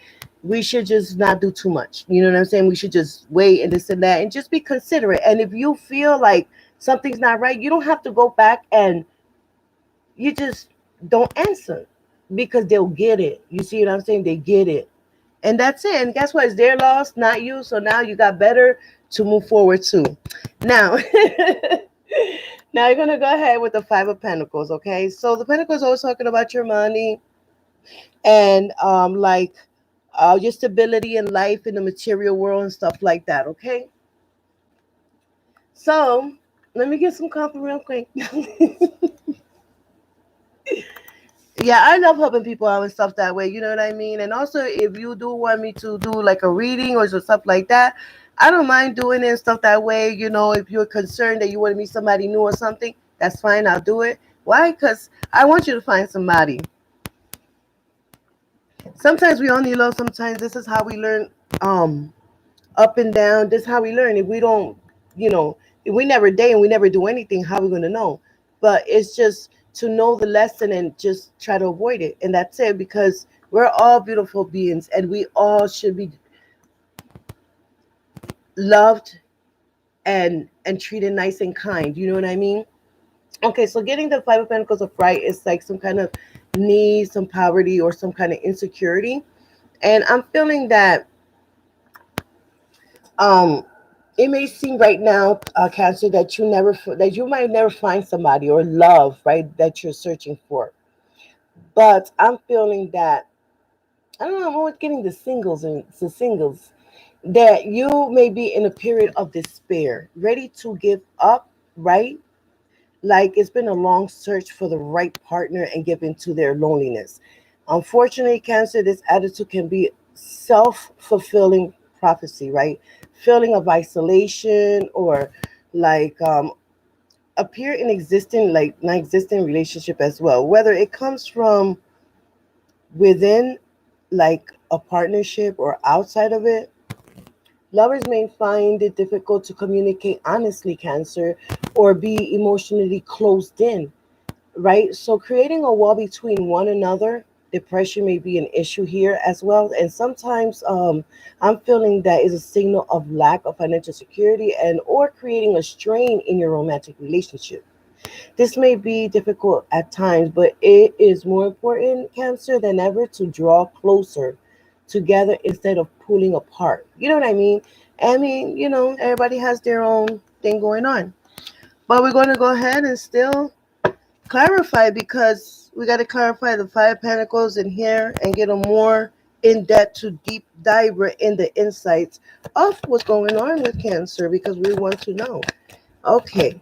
we should just not do too much. You know what I'm saying? We should just wait and this and that, and just be considerate. And if you feel like something's not right, you don't have to go back, and you just don't answer, because they'll get it. You see what I'm saying? They get it, and that's it. And guess what? It's their loss, not you. So now you got better to move forward too. Now, now you're gonna go ahead with the Five of Pentacles. Okay, so the Pentacles is always talking about your money and your stability in life in the material world and stuff like that. Okay, so let me get some comfort real quick. Yeah, I love helping people out and stuff that way. You know what I mean? And also, if you do want me to do like a reading or stuff like that, I don't mind doing it and stuff that way. If you're concerned that you want to meet somebody new or something, that's fine. I'll do it. Why? Because I want you to find somebody. Sometimes we only love. Sometimes this is how we learn. Up and down. This is how we learn. If we don't, if we never date and we never do anything, how are we going to know? But it's just to know the lesson and just try to avoid it. And that's it, because we're all beautiful beings and we all should be loved and treated nice and kind. You know what I mean? Okay, so getting the Five of Pentacles of Fright is like some kind of need, some poverty, or some kind of insecurity. And I'm feeling that um it may seem right now, Cancer, that you might never find somebody or love, right, that you're searching for. But I'm feeling that, I don't know, I'm always getting the singles that you may be in a period of despair, ready to give up, right? Like it's been a long search for the right partner and give into their loneliness. Unfortunately, Cancer, this attitude can be self-fulfilling prophecy, right? Feeling of isolation, or like appear in existing, like non-existent relationship as well. Whether it comes from within, like a partnership, or outside of it, lovers may find it difficult to communicate honestly, Cancer, or be emotionally closed in, right? So creating a wall between one another, depression may be an issue here as well. And sometimes I'm feeling that is a signal of lack of financial security, and or creating a strain in your romantic relationship. This may be difficult at times, but it is more important, Cancer, than ever to draw closer together instead of pulling apart. You know what I mean? I mean, everybody has their own thing going on. But we're going to go ahead and still clarify, because we got to clarify the Five Pentacles in here and get a more in-depth to deep dive in the insights of what's going on with Cancer, because we want to know. Okay.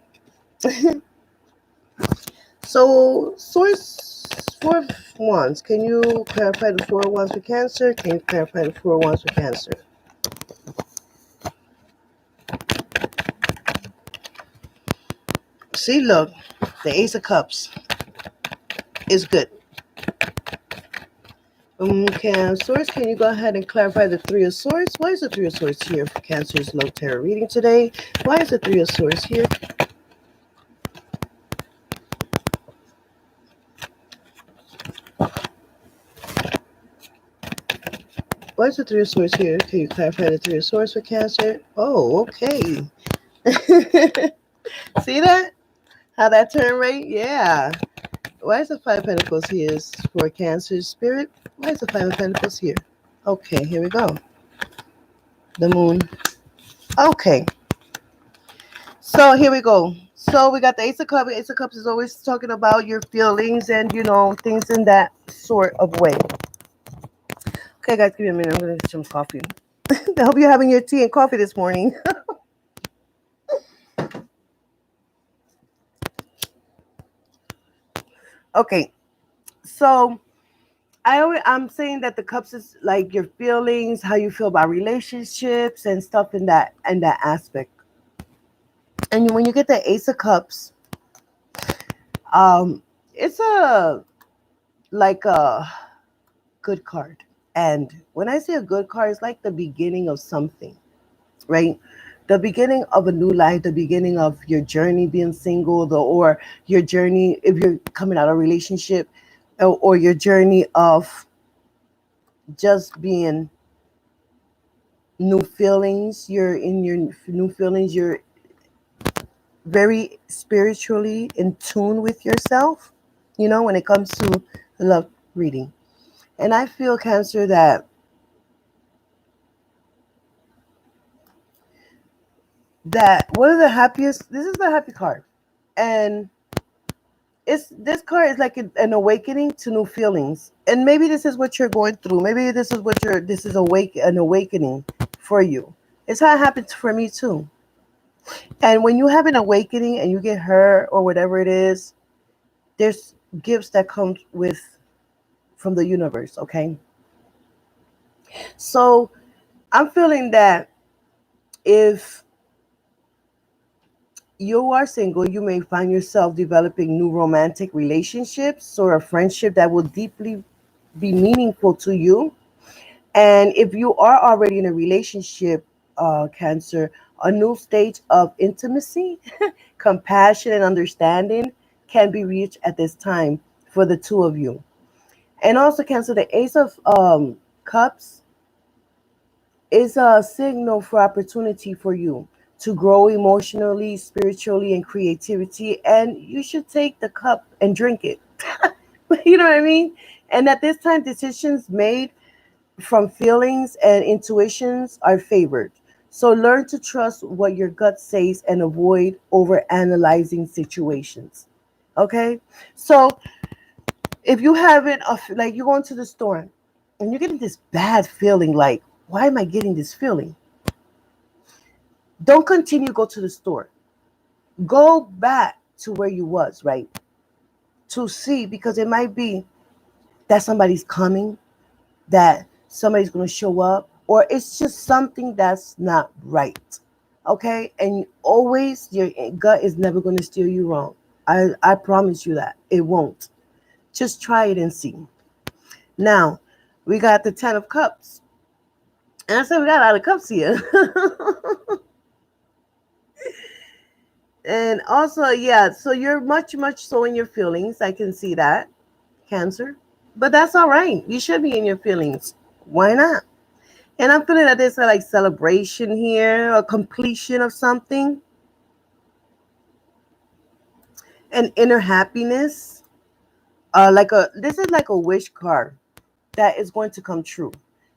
So, source for wands. Can you clarify the 4 wands for Cancer? Can you clarify the 4 wands for Cancer? See, look, the Ace of Cups is good. Source, can you go ahead and clarify the 3 of Swords? Why is the 3 of Swords here for Cancer's love tarot reading today? Why is the 3 of Swords here? Why is the 3 of Swords here? Can you clarify the 3 of Swords for Cancer? Oh, okay. See that? How that turned right? Yeah. Why is the 5 of Pentacles here for Cancer Spirit? Why is the 5 of Pentacles here? Okay, here we go. The Moon. Okay. So here we go. So we got the Ace of Cups. Ace of Cups is always talking about your feelings and, things in that sort of way. Okay, guys, give me a minute. I'm going to get some coffee. I hope you're having your tea and coffee this morning. Okay, so I'm saying that the cups is like your feelings, how you feel about relationships and stuff in that aspect. And when you get the Ace of Cups, it's like a good card. And when I say a good card, it's like the beginning of something, right? The beginning of a new life, the beginning of your journey being single, or your journey if you're coming out of a relationship, or your journey of just being new feelings. You're in your new feelings. You're very spiritually in tune with yourself, when it comes to love reading. And I feel, Cancer, that one of the happiest, this is the happy card. And this card is like an awakening to new feelings. And maybe this is what you're going through. Maybe this is an awakening for you. It's how it happened for me too. And when you have an awakening and you get hurt or whatever it is, there's gifts that come from the universe, okay? So I'm feeling that if you are single, you may find yourself developing new romantic relationships or a friendship that will deeply be meaningful to you. And if you are already in a relationship, Cancer, a new stage of intimacy, compassion, and understanding can be reached at this time for the two of you. And also, Cancer, the Ace of Cups is a signal for opportunity for you to grow emotionally, spiritually, and creativity. And you should take the cup and drink it. You know what I mean? And at this time, decisions made from feelings and intuitions are favored. So learn to trust what your gut says and avoid over analyzing situations. Okay? So if you haven't, like, you go into the store and you're getting this bad feeling, like, why am I getting this feeling? Don't continue go to the store. Go back to where you was, right? To see, because it might be that somebody's coming, that somebody's going to show up, or it's just something that's not right. Okay? And always, your gut is never going to steer you wrong. I promise you that. It won't. Just try it and see. Now, we got the 10 of Cups. And I said we got a lot of cups here. And also, yeah, so you're much, much so in your feelings. I can see that, Cancer. But that's all right. You should be in your feelings. Why not? And I'm feeling that there's a like celebration here, a completion of something, an inner happiness. This is like a wish card that is going to come true.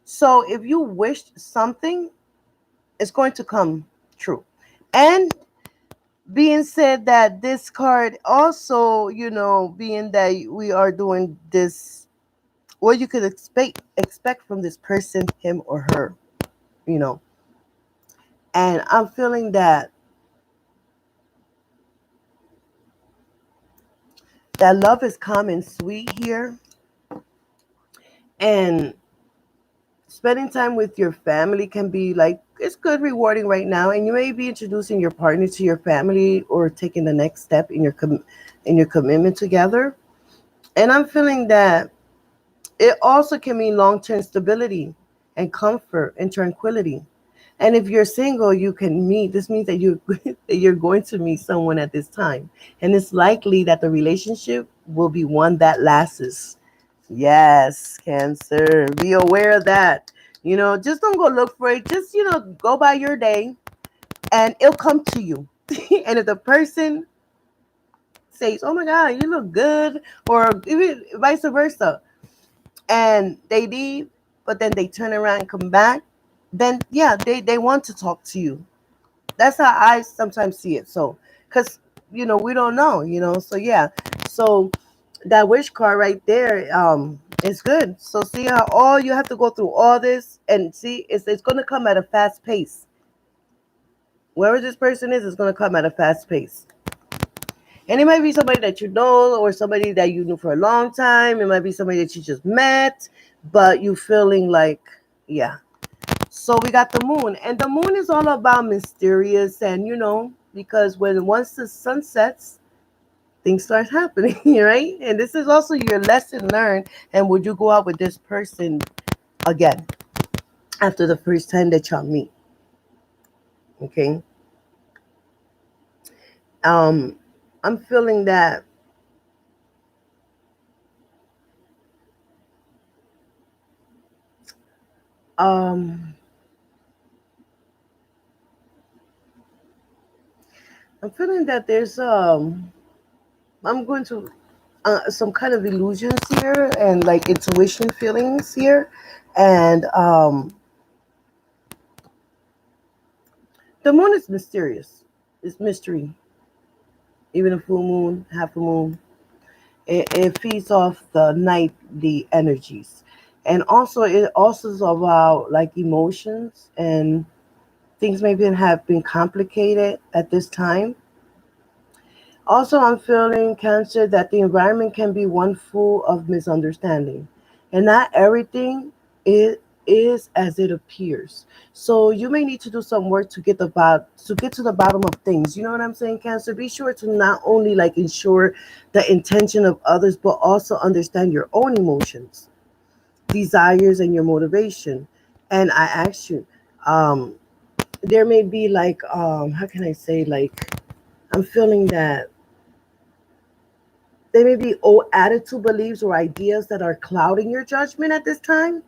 So if you wished something, it's going to come true. And being said that this card also, being that we are doing this, what you could expect from this person, him or her, you know. And I'm feeling that that love is calm and sweet here. And spending time with your family can be like, it's good, rewarding right now. And you may be introducing your partner to your family or taking the next step in your commitment together. And I'm feeling that it also can mean long-term stability and comfort and tranquility. And if you're single, you can meet. This means that that you're going to meet someone at this time, and it's likely that the relationship will be one that lasts. Yes, Cancer. Be aware of that. Just don't go look for it. Just go by your day, and it'll come to you. And if the person says, "Oh my God, you look good," or even vice versa, and they leave, but then they turn around and come back, then yeah, they want to talk to you. That's how I sometimes see it. So, because we don't know, so yeah. So that wish card right there is good. So see how all you have to go through all this, and see it's going to come at a fast pace. Whoever this person is going to come at a fast pace. And it might be somebody that you know, or somebody that you knew for a long time. It might be somebody that you just met, but you feeling like, yeah. So we got the moon, and the moon is all about mysterious, and because once the sun sets, things start happening, right? And this is also your lesson learned. And would you go out with this person again after the first time that y'all meet? Okay. I'm feeling that um I'm feeling that there's I'm going to some kind of illusions here, and like intuition feelings here, and the moon is mysterious. It's mystery. Even a full moon, half a moon, it feeds off the night, the energies, and also it also is about like emotions, and things maybe have been complicated at this time. Also, I'm feeling, Cancer, that the environment can be one full of misunderstanding, and not everything is as it appears. So you may need to do some work to get to the bottom of things. You know what I'm saying, Cancer? Be sure to not only like ensure the intention of others, but also understand your own emotions, desires, and your motivation. And I ask you, um, there may be like, how can I say, like, I'm feeling that there may be old attitude, beliefs, or ideas that are clouding your judgment at this time.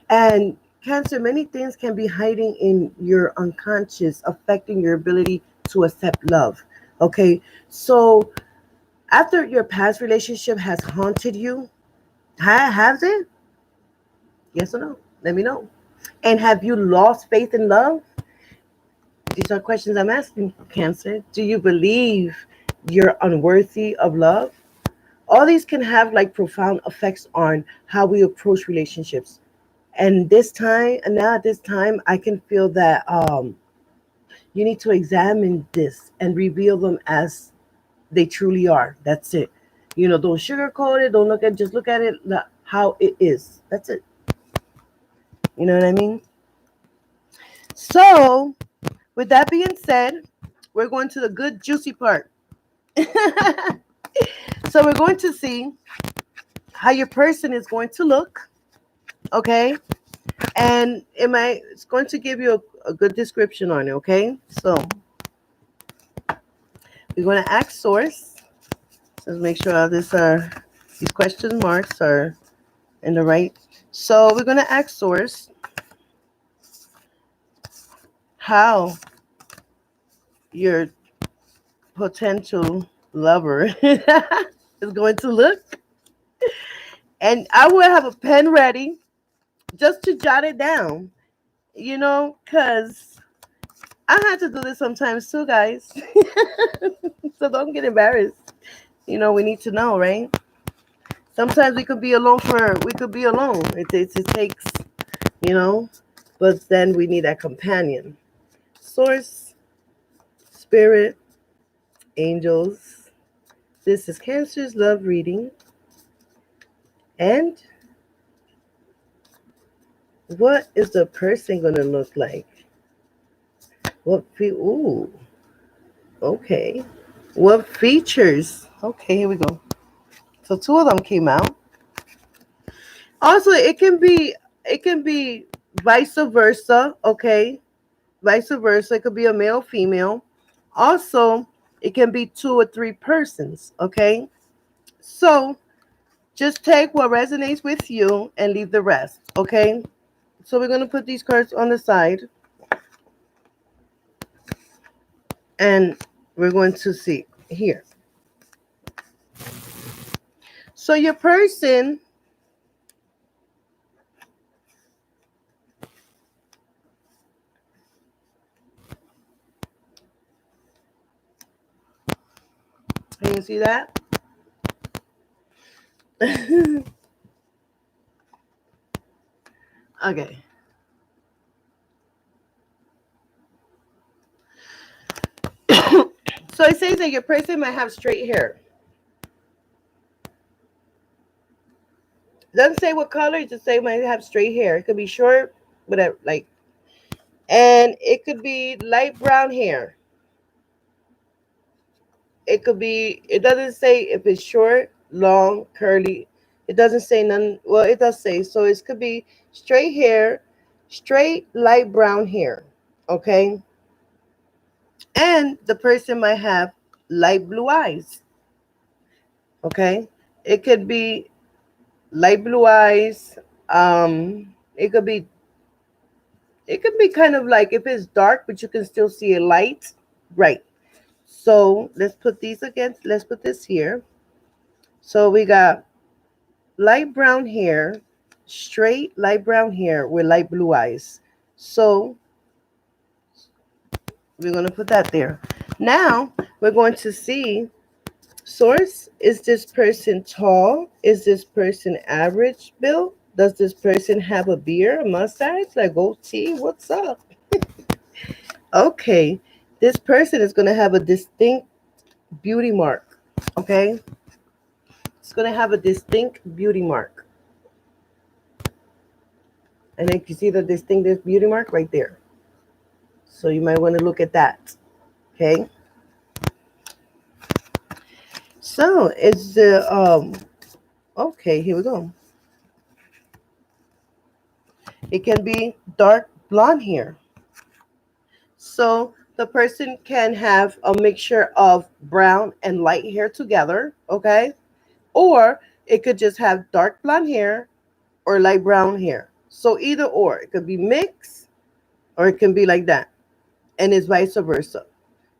And Cancer, many things can be hiding in your unconscious, affecting your ability to accept love. Okay, so after your past relationship has haunted you, has it? Yes or no? Let me know. And have you lost faith in love? These are questions I'm asking, Cancer. Do you believe you're unworthy of love? All these can have like profound effects on how we approach relationships. And this time, and now at this time, I can feel that you need to examine this and reveal them as they truly are. That's it. Don't sugarcoat it. Don't just look at it how it is. That's it. You know what I mean? So, with that being said, we're going to the good, juicy part. So, we're going to see how your person is going to look. Okay. And it's going to give you a good description on it. Okay. So, we're going to ask source. Let's make sure these question marks are in the right. So we're going to ask source how your potential lover is going to look. And I will have a pen ready just to jot it down, because I had to do this sometimes too, guys. So don't get embarrassed. We need to know, right? Sometimes we could be alone. It takes, you know, but then we need a companion. Source, spirit, angels. This is Cancer's love reading. And what is the person going to look like? Ooh, okay. What features? Okay, here we go. So two of them came out. Also, it can be vice versa, okay? Vice versa. It could be a male, female. Also, it can be 2 or 3 persons, okay? So just take what resonates with you and leave the rest, okay? So we're going to put these cards on the side. And we're going to see here. So your person can you see that? Okay. So it says that your person might have straight hair. It doesn't say what color, it just say might have straight hair. It could be short, whatever, like, and it could be light brown hair. It could be, it doesn't say if it's short, long, curly. It doesn't say none. Well, it does say, so it could be straight hair, straight light brown hair. Okay. And the person might have light blue eyes. Okay. It could be light blue eyes. It could be kind of like if it's dark, but you can still see a light. Right. So let's put these against, let's put this here. So we got light brown hair, straight light brown hair with light blue eyes. So we're going to put that there. Now we're going to see source. Is this person tall? Is this person average built? Does this person have a beard, a mustache, like goatee? What's up? Okay, this person is going to have a distinct beauty mark. Okay, it's going to have a distinct beauty mark. And then you see the distinctive beauty mark right there. So you might want to look at that. Okay. So it's the okay, here we go. It can be dark blonde hair. So the person can have a mixture of brown and light hair together, okay? Or it could just have dark blonde hair or light brown hair. So either or, it could be mixed or it can be like that. And it's vice versa.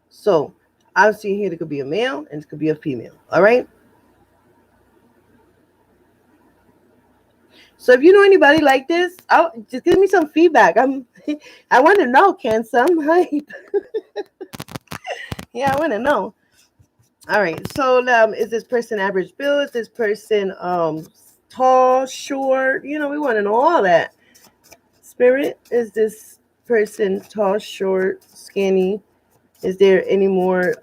So I'm seeing here it could be a male and it could be a female. All right. So if you know anybody like this, just give me some feedback. I want to know, Cancer. I'm hyped. Yeah, I want to know. All right. So is this person average build? Is this person tall, short? You know, we want to know all that. Spirit, is this person tall, short, skinny? Is there any more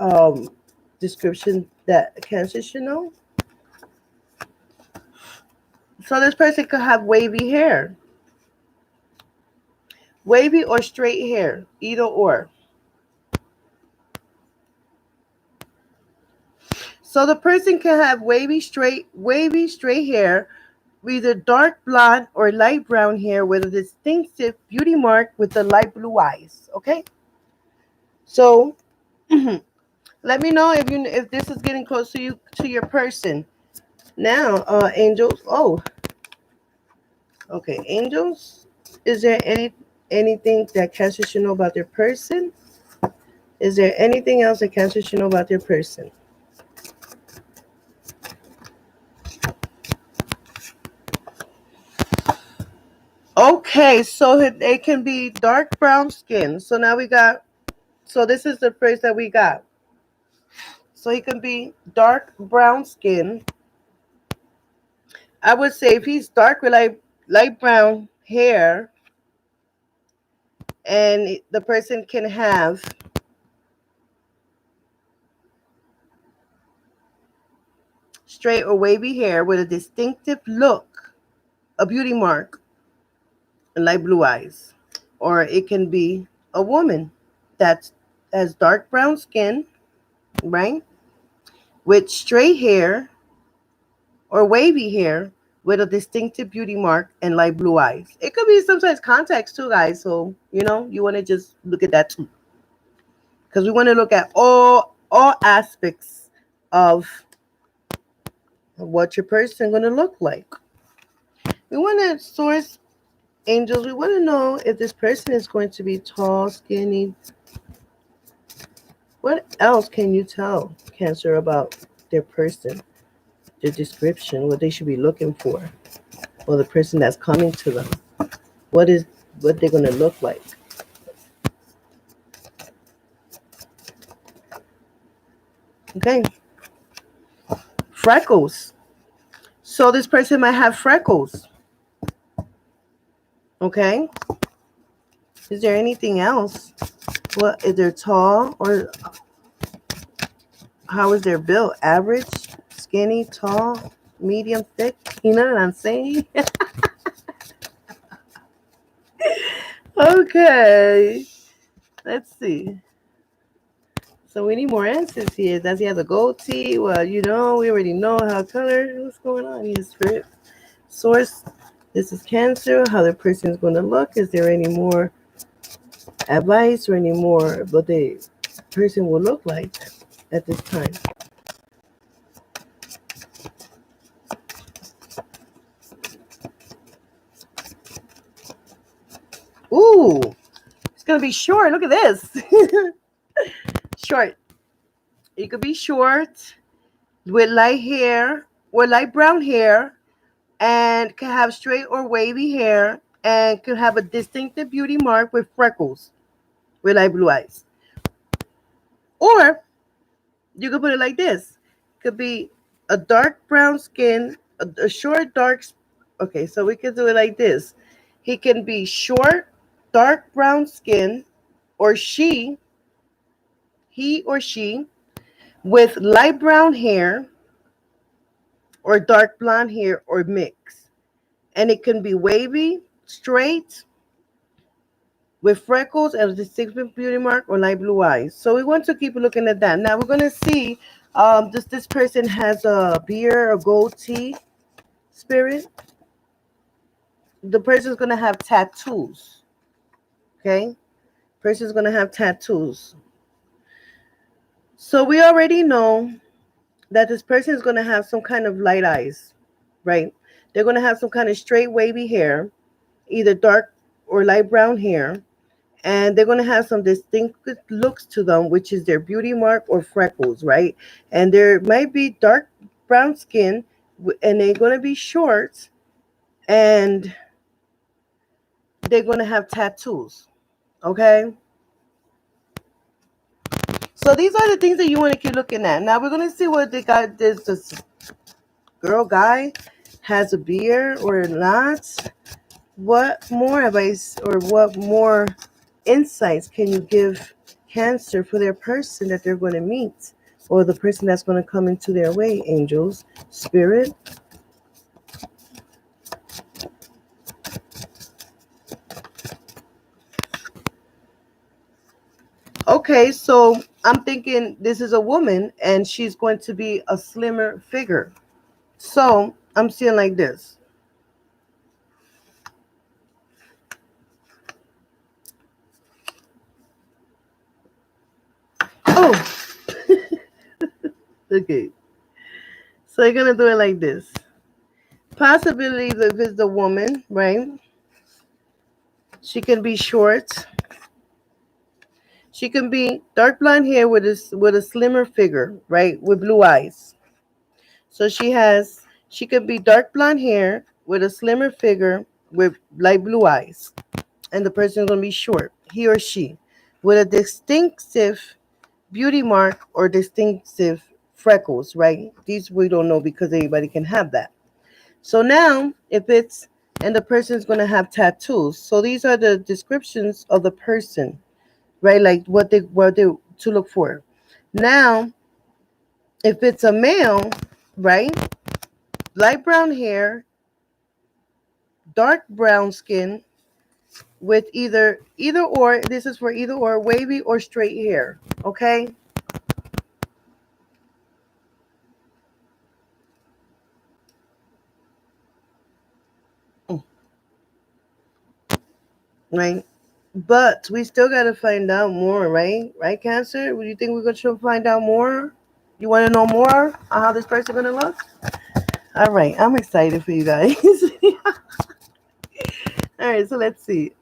description that Cancer should know? So this person could have wavy hair. Wavy or straight hair, either or. So the person can have wavy straight hair, either dark blonde or light brown hair with a distinctive beauty mark with the light blue eyes. Okay. So let me know if this is getting close to your person. Now, angels. Oh, okay, angels. Is there anything that Cancer should know about their person? Is there anything else that Cancer should know about their person? Okay, so it can be dark brown skin. So now we got, so this is the phrase that we got. So he can be dark brown skin. I would say if he's dark with light brown hair, and the person can have straight or wavy hair with a distinctive look, a beauty mark, and light blue eyes. Or it can be a woman that has dark brown skin, right? With straight hair or wavy hair with a distinctive beauty mark and light blue eyes. It could be sometimes contacts too, guys. So, you want to just look at that too. Because we want to look at all aspects of what your person going to look like. We want to source angels. We want to know if this person is going to be tall, skinny. What else can you tell Cancer about their person, their description, what they should be looking for, or the person that's coming to them? What they're going to look like? Okay. Freckles. So this person might have freckles. Okay. Is there anything else? What is they're tall, or how is their build? Average, skinny, tall, medium, thick? You know what I'm saying? Okay. Let's see. So we need more answers here. Does he have a goatee? Well, we already know how color. What's going on here, Spirit? Source. This is Cancer. How the person is going to look. Is there any more advice or any more what the person will look like at this time? Ooh, it's going to be short. Look at this. Short. It could be short with light hair or light brown hair, and can have straight or wavy hair, and could have a distinctive beauty mark with freckles with light blue eyes. Or you could put it like this. It could be a dark brown skin, a short dark. Okay, so we could do it like this. He can be short, dark brown skin, or he or she, with light brown hair or dark blonde hair or mix. And it can be wavy, straight, with freckles and a distinctive beauty mark or light blue eyes. So we want to keep looking at that. Now we're going to see, does this person has a beard or goatee, Spirit? The person's going to have tattoos. Okay? Person's going to have tattoos. So we already know that this person is going to have some kind of light eyes, right? They're going to have some kind of straight wavy hair, either dark or light brown hair, and they're going to have some distinctive looks to them, which is their beauty mark or freckles, right? And there might be dark brown skin, and they're going to be short, and they're going to have tattoos, okay? So these are the things that you want to keep looking at. Now we're going to see what this guy has a beard or not. What more advice or what more insights can you give Cancer for their person that they're going to meet, or the person that's going to come into their way, angels, Spirit? Okay, so I'm thinking this is a woman and she's going to be a slimmer figure. So I'm seeing like this. Oh, okay. So you're going to do it like this. Possibility if it's the woman, right? She can be short. She can be dark blonde hair with a slimmer figure, right? With blue eyes. So she could be dark blonde hair with a slimmer figure with light blue eyes. And the person is going to be short, he or she, with a distinctive beauty mark or distinctive freckles, right? These we don't know because anybody can have that. So now, and the person is going to have tattoos. So these are the descriptions of the person, right? Like what they to look for. Now, if it's a male, right? Light brown hair, dark brown skin with either or. This is for either or, wavy or straight hair. Okay. Right. But we still got to find out more, right? Right, Cancer? Do you think we're going to find out more? You want to know more on how this person going to look? All right. I'm excited for you guys. All right. So let's see.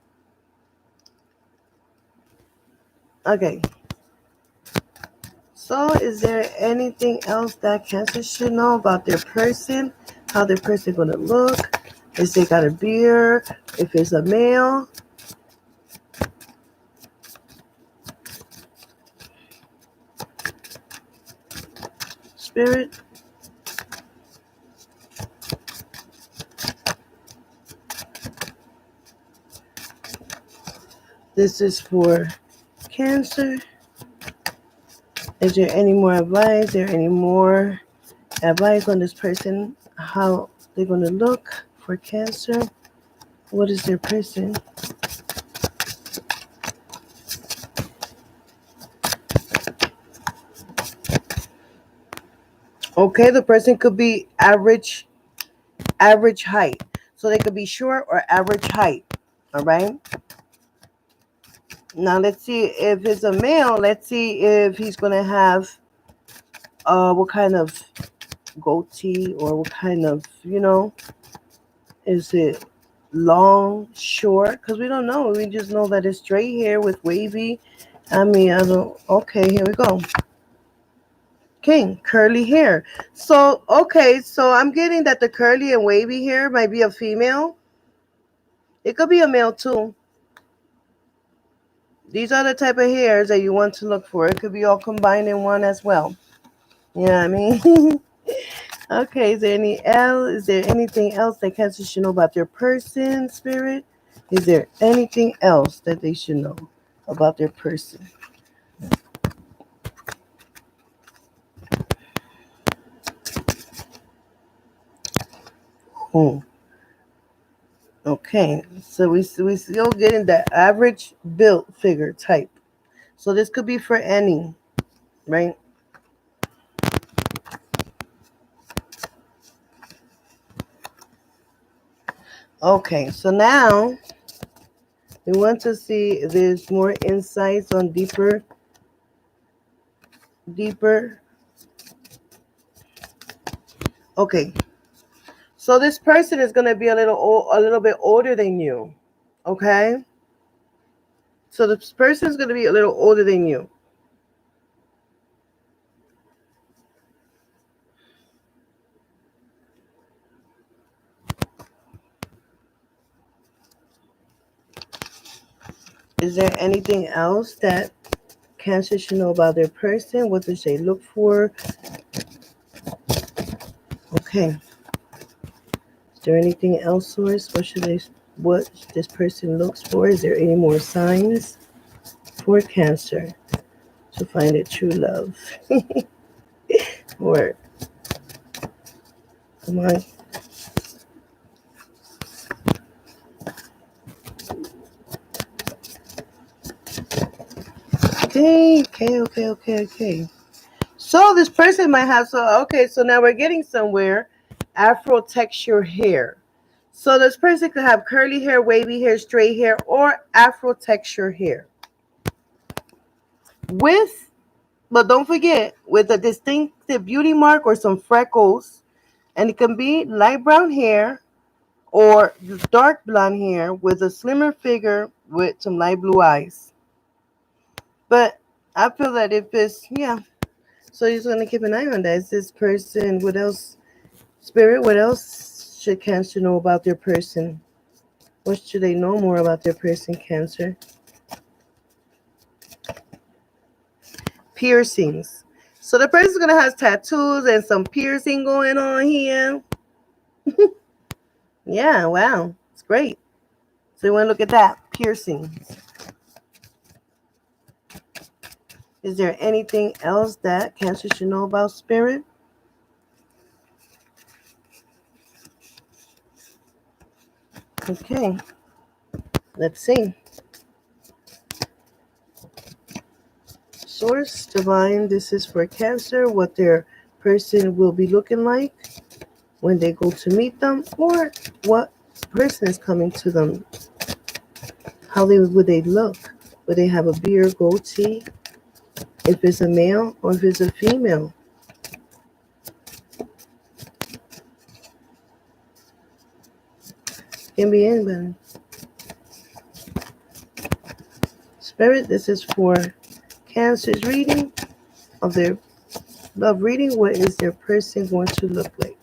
Okay. So is there anything else that Cancer should know about their person? How their person going to look? If they got a beard? If it's a male? Spirit? This is for Cancer. Is there any more advice? Is there any more advice on this person? How they're going to look for Cancer? What is their person? Okay, the person could be average height. So they could be short or average height. All right. Now let's see if it's a male. Let's see if he's going to have what kind of goatee or what kind of, is it long, short? Because we don't know. We just know that it's straight hair with wavy. I don't. Okay, here we go. King, curly hair. So, okay, so I'm getting that the curly and wavy hair might be a female. It could be a male too. These are the type of hairs that you want to look for. It could be all combined in one as well. You know what I mean? Okay, is there anything else that Cancer should know about their person, Spirit? Is there anything else that they should know about their person? Hmm. Okay, so we still getting the average built figure type. So this could be for any, right? Okay, so now we want to see if there's more insights on deeper. Okay, so this person is going to be a little bit older than you. Okay, so this person is going to be a little older than you. Is there anything else that Cancer should know about their person? What does they look for? Okay. Is there anything else, Source? What this person looks for? Is there any more signs for Cancer to find a true love? Or come on. Okay. So this person might have so now we're getting somewhere. Afro texture hair. So this person could have curly hair, wavy hair, straight hair, or Afro texture hair. But don't forget, with a distinctive beauty mark or some freckles, and it can be light brown hair or dark blonde hair with a slimmer figure with some light blue eyes. But I feel that if it's, so you're just going to keep an eye on that. Is this person, what else, Spirit, what else should Cancer know about their person? What should they know more about their person, Cancer? Piercings. So the person's going to have tattoos and some piercing going on here. Yeah, wow. It's great. So you want to look at that. Piercings. Is there anything else that Cancer should know about Spirit? Okay, let's see. Source, divine, this is for Cancer, what their person will be looking like when they go to meet them, or what person is coming to them. How would they look? Would they have a beard, goatee? If it's a male or if it's a female? Can be anybody. Spirit, this is for Cancer's reading of their love reading. What is their person going to look like?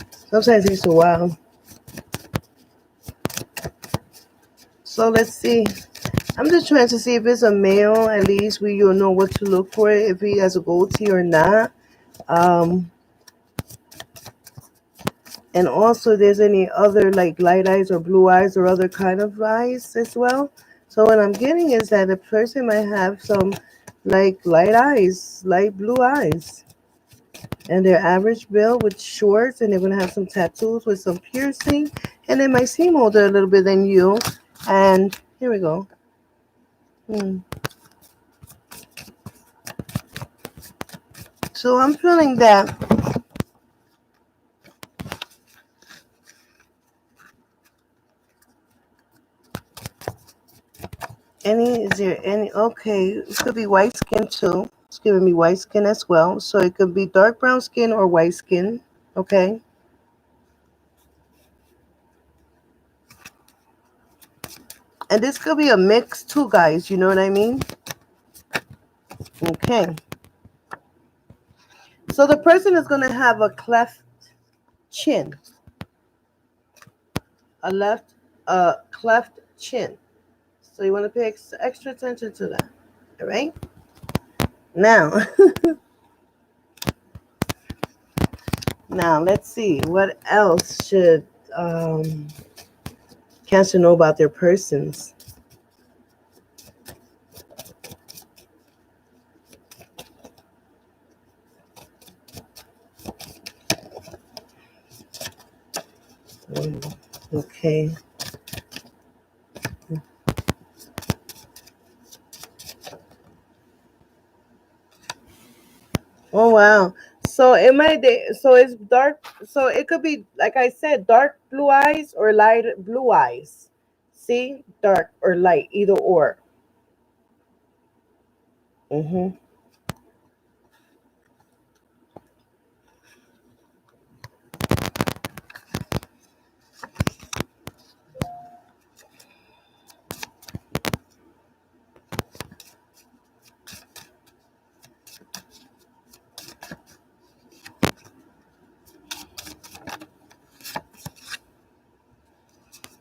Sometimes it takes a while. So let's see. I'm just trying to see if it's a male. At least you'll know what to look for, if he has a goatee or not. And also, there's any other like light eyes or blue eyes or other kind of eyes as well. So what I'm getting is that the person might have some like light eyes, light blue eyes. And they're average build with shorts, and they're going to have some tattoos with some piercing. And they might seem older a little bit than you. And here we go. So I'm feeling that is there any, okay, it could be white skin too. It's giving me white skin as well. So it could be dark brown skin or white skin. Okay. And this could be a mix too, guys. You know what I mean? Okay. So the person is going to have a cleft chin. A cleft chin. So you want to pay extra attention to that. All right? Now, let's see. What else should Cancer know about their persons? Okay. Oh wow. So so it's dark, so it could be like I said, dark blue eyes or light blue eyes. See? Dark or light, either or. Mhm.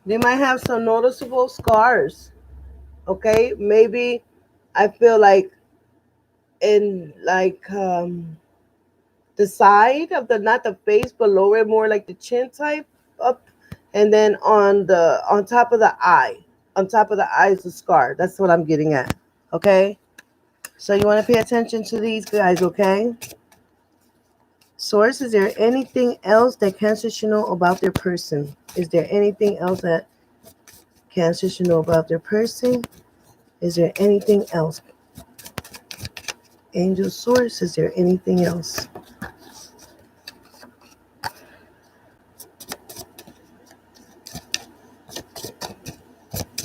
They might have some noticeable scars. Okay? Maybe I feel like in like the side of the, not the face but lower, more like the chin type up, and then on top of the eye. On top of the eye is the scar. That's what I'm getting at. Okay? So you want to pay attention to these guys, okay? Source, is there anything else that Cancer should know about their person? Is there anything else that Cancer should know about their person? Is there anything else? Angel Source, is there anything else?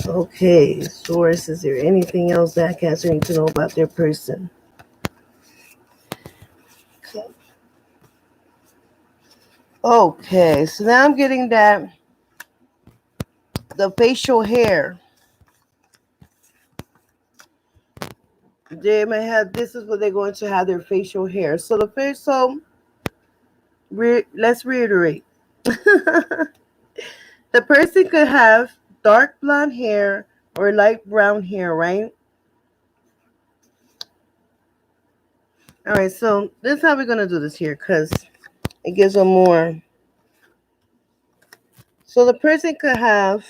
Okay, Source, is there anything else that Cancer needs to know about their person? Okay, so now I'm getting that the facial hair. They may have, this is what they're going to have, their facial hair. So let's reiterate. The person could have dark blonde hair or light brown hair, right? All right, so this is how we're going to do this here, because it gives them more. So the person could have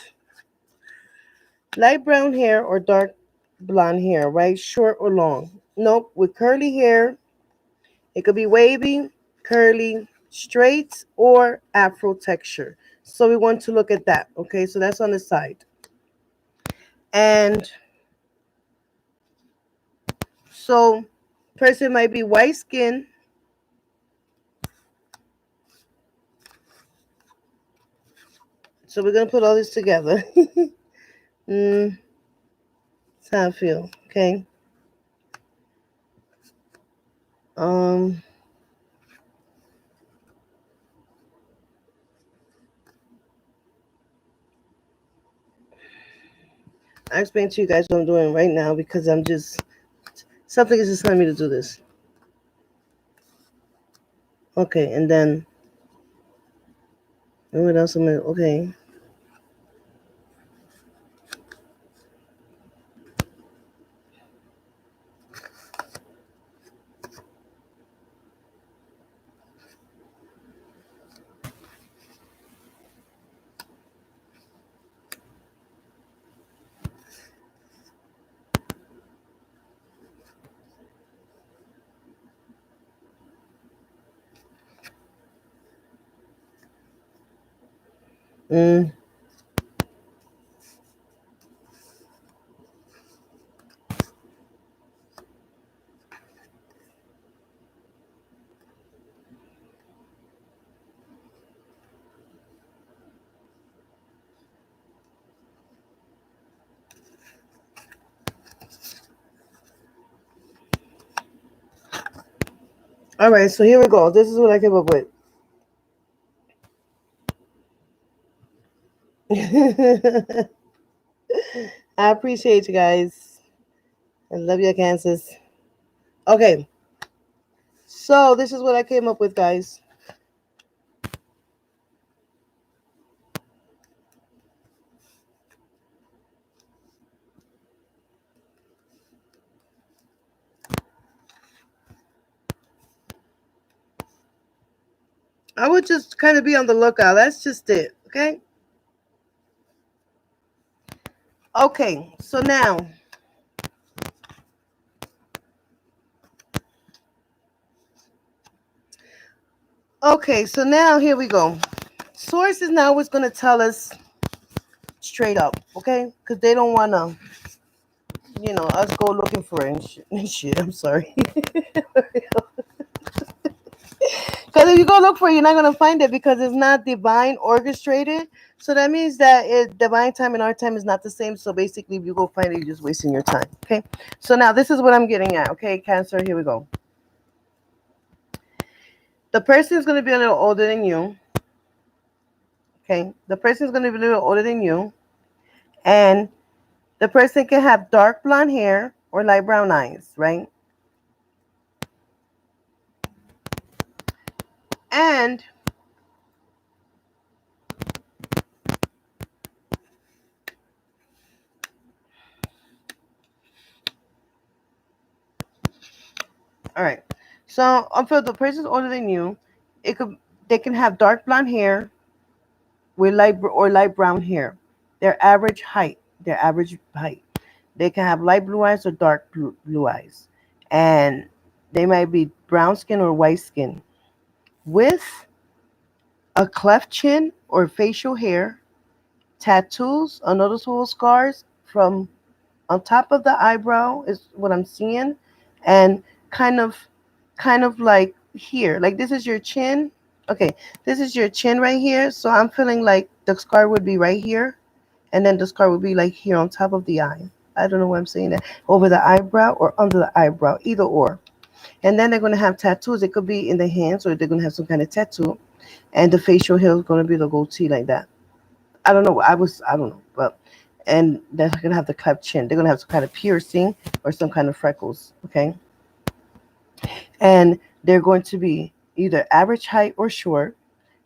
light brown hair or dark blonde hair, right? Short or long. Nope, with curly hair. It could be wavy, curly, straight, or afro texture. So we want to look at that. Okay, so that's on the side. And so person might be white skin. So we're gonna put all this together. That's how I feel. Okay. Um I explain to you guys what I'm doing right now because I'm just something is just telling me to do this. Okay, and then what else am I okay. Mm. All right, so here we go. This is what I came up with. I appreciate you guys. I love your Kansas. Okay, so this is what I came up with, guys. I would just kind of be on the lookout. That's just it. Okay. Okay. So now, okay. So now here we go. Source is now what's going to tell us straight up. Okay. Because they don't want to, us go looking for it and shit. I'm sorry. Because if you go look for it, you're not going to find it because it's not divine orchestrated. So that means that divine time and our time is not the same. So basically, if you go find it, you're just wasting your time. Okay. So now this is what I'm getting at. Okay, Cancer, here we go. The person is going to be a little older than you. Okay. The person is going to be a little older than you. And the person can have dark blonde hair or light brown eyes, right? And all right. So for the person older than you, they can have dark blonde hair with light brown hair. Their average height. They can have light blue eyes or dark blue eyes, and they might be brown skin or white skin with a cleft chin or facial hair, tattoos, unnoticeable scars from on top of the eyebrow is what I'm seeing, and kind of, like here, like this is your chin. Okay, this is your chin right here. So I'm feeling like the scar would be right here, and then the scar would be like here on top of the eye. I don't know why I'm saying that. Over the eyebrow or under the eyebrow, either or. And then they're going to have tattoos. It could be in the hands or they're going to have some kind of tattoo. And the facial hair is going to be the goatee like that. I don't know. I don't know. But, and they're going to have the cleft chin. They're going to have some kind of piercing or some kind of freckles. Okay. And they're going to be either average height or short.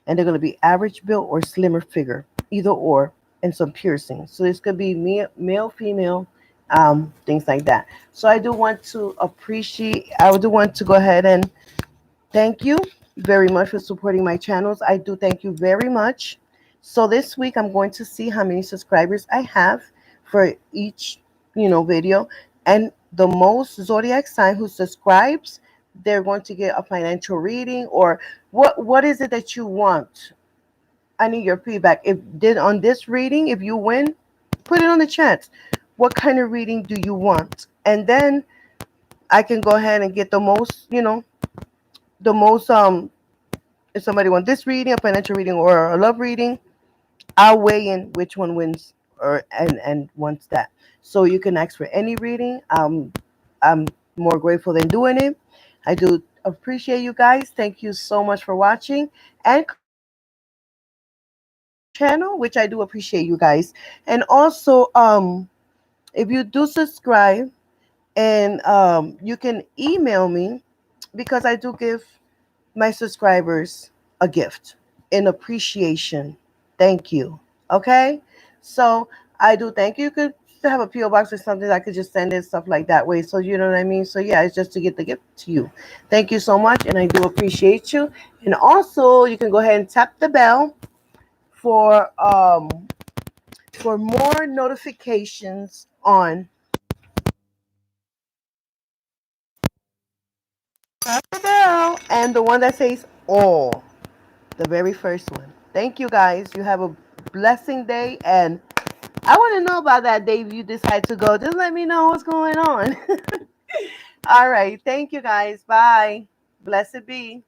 And they're going to be average build or slimmer figure, either or, and some piercing. So this could be male, female, things like that. So I do want to go ahead and thank you very much for supporting my channels. I do thank you very much. So this week I'm going to see how many subscribers I have for each, video. And the most zodiac sign who subscribes, they're going to get a financial reading or what is it that you want? I need your feedback. If did on this reading, if you win, put it on the chat. What kind of reading do you want? And then I can go ahead and get the most, the most if somebody wants this reading, a financial reading or a love reading, I'll weigh in which one wins or and wants that. So you can ask for any reading. I'm more grateful than doing it. I do appreciate you guys. Thank you so much for watching and subscribing to my channel, which I do appreciate you guys. And also, if you do subscribe and you can email me because I do give my subscribers a gift in appreciation. Thank you. Okay? So I do thank you. You could have a P.O. box or something I could just send it, stuff like that way. So you know what I mean? So yeah, it's just to get the gift to you. Thank you so much, and I do appreciate you. And also you can go ahead and tap the bell for more notifications on tap the bell and the one that says all. The very first one. Thank you guys. You have a blessing day. And I want to know about that day if you decide to go. Just let me know what's going on. All right. Thank you guys. Bye. Blessed be.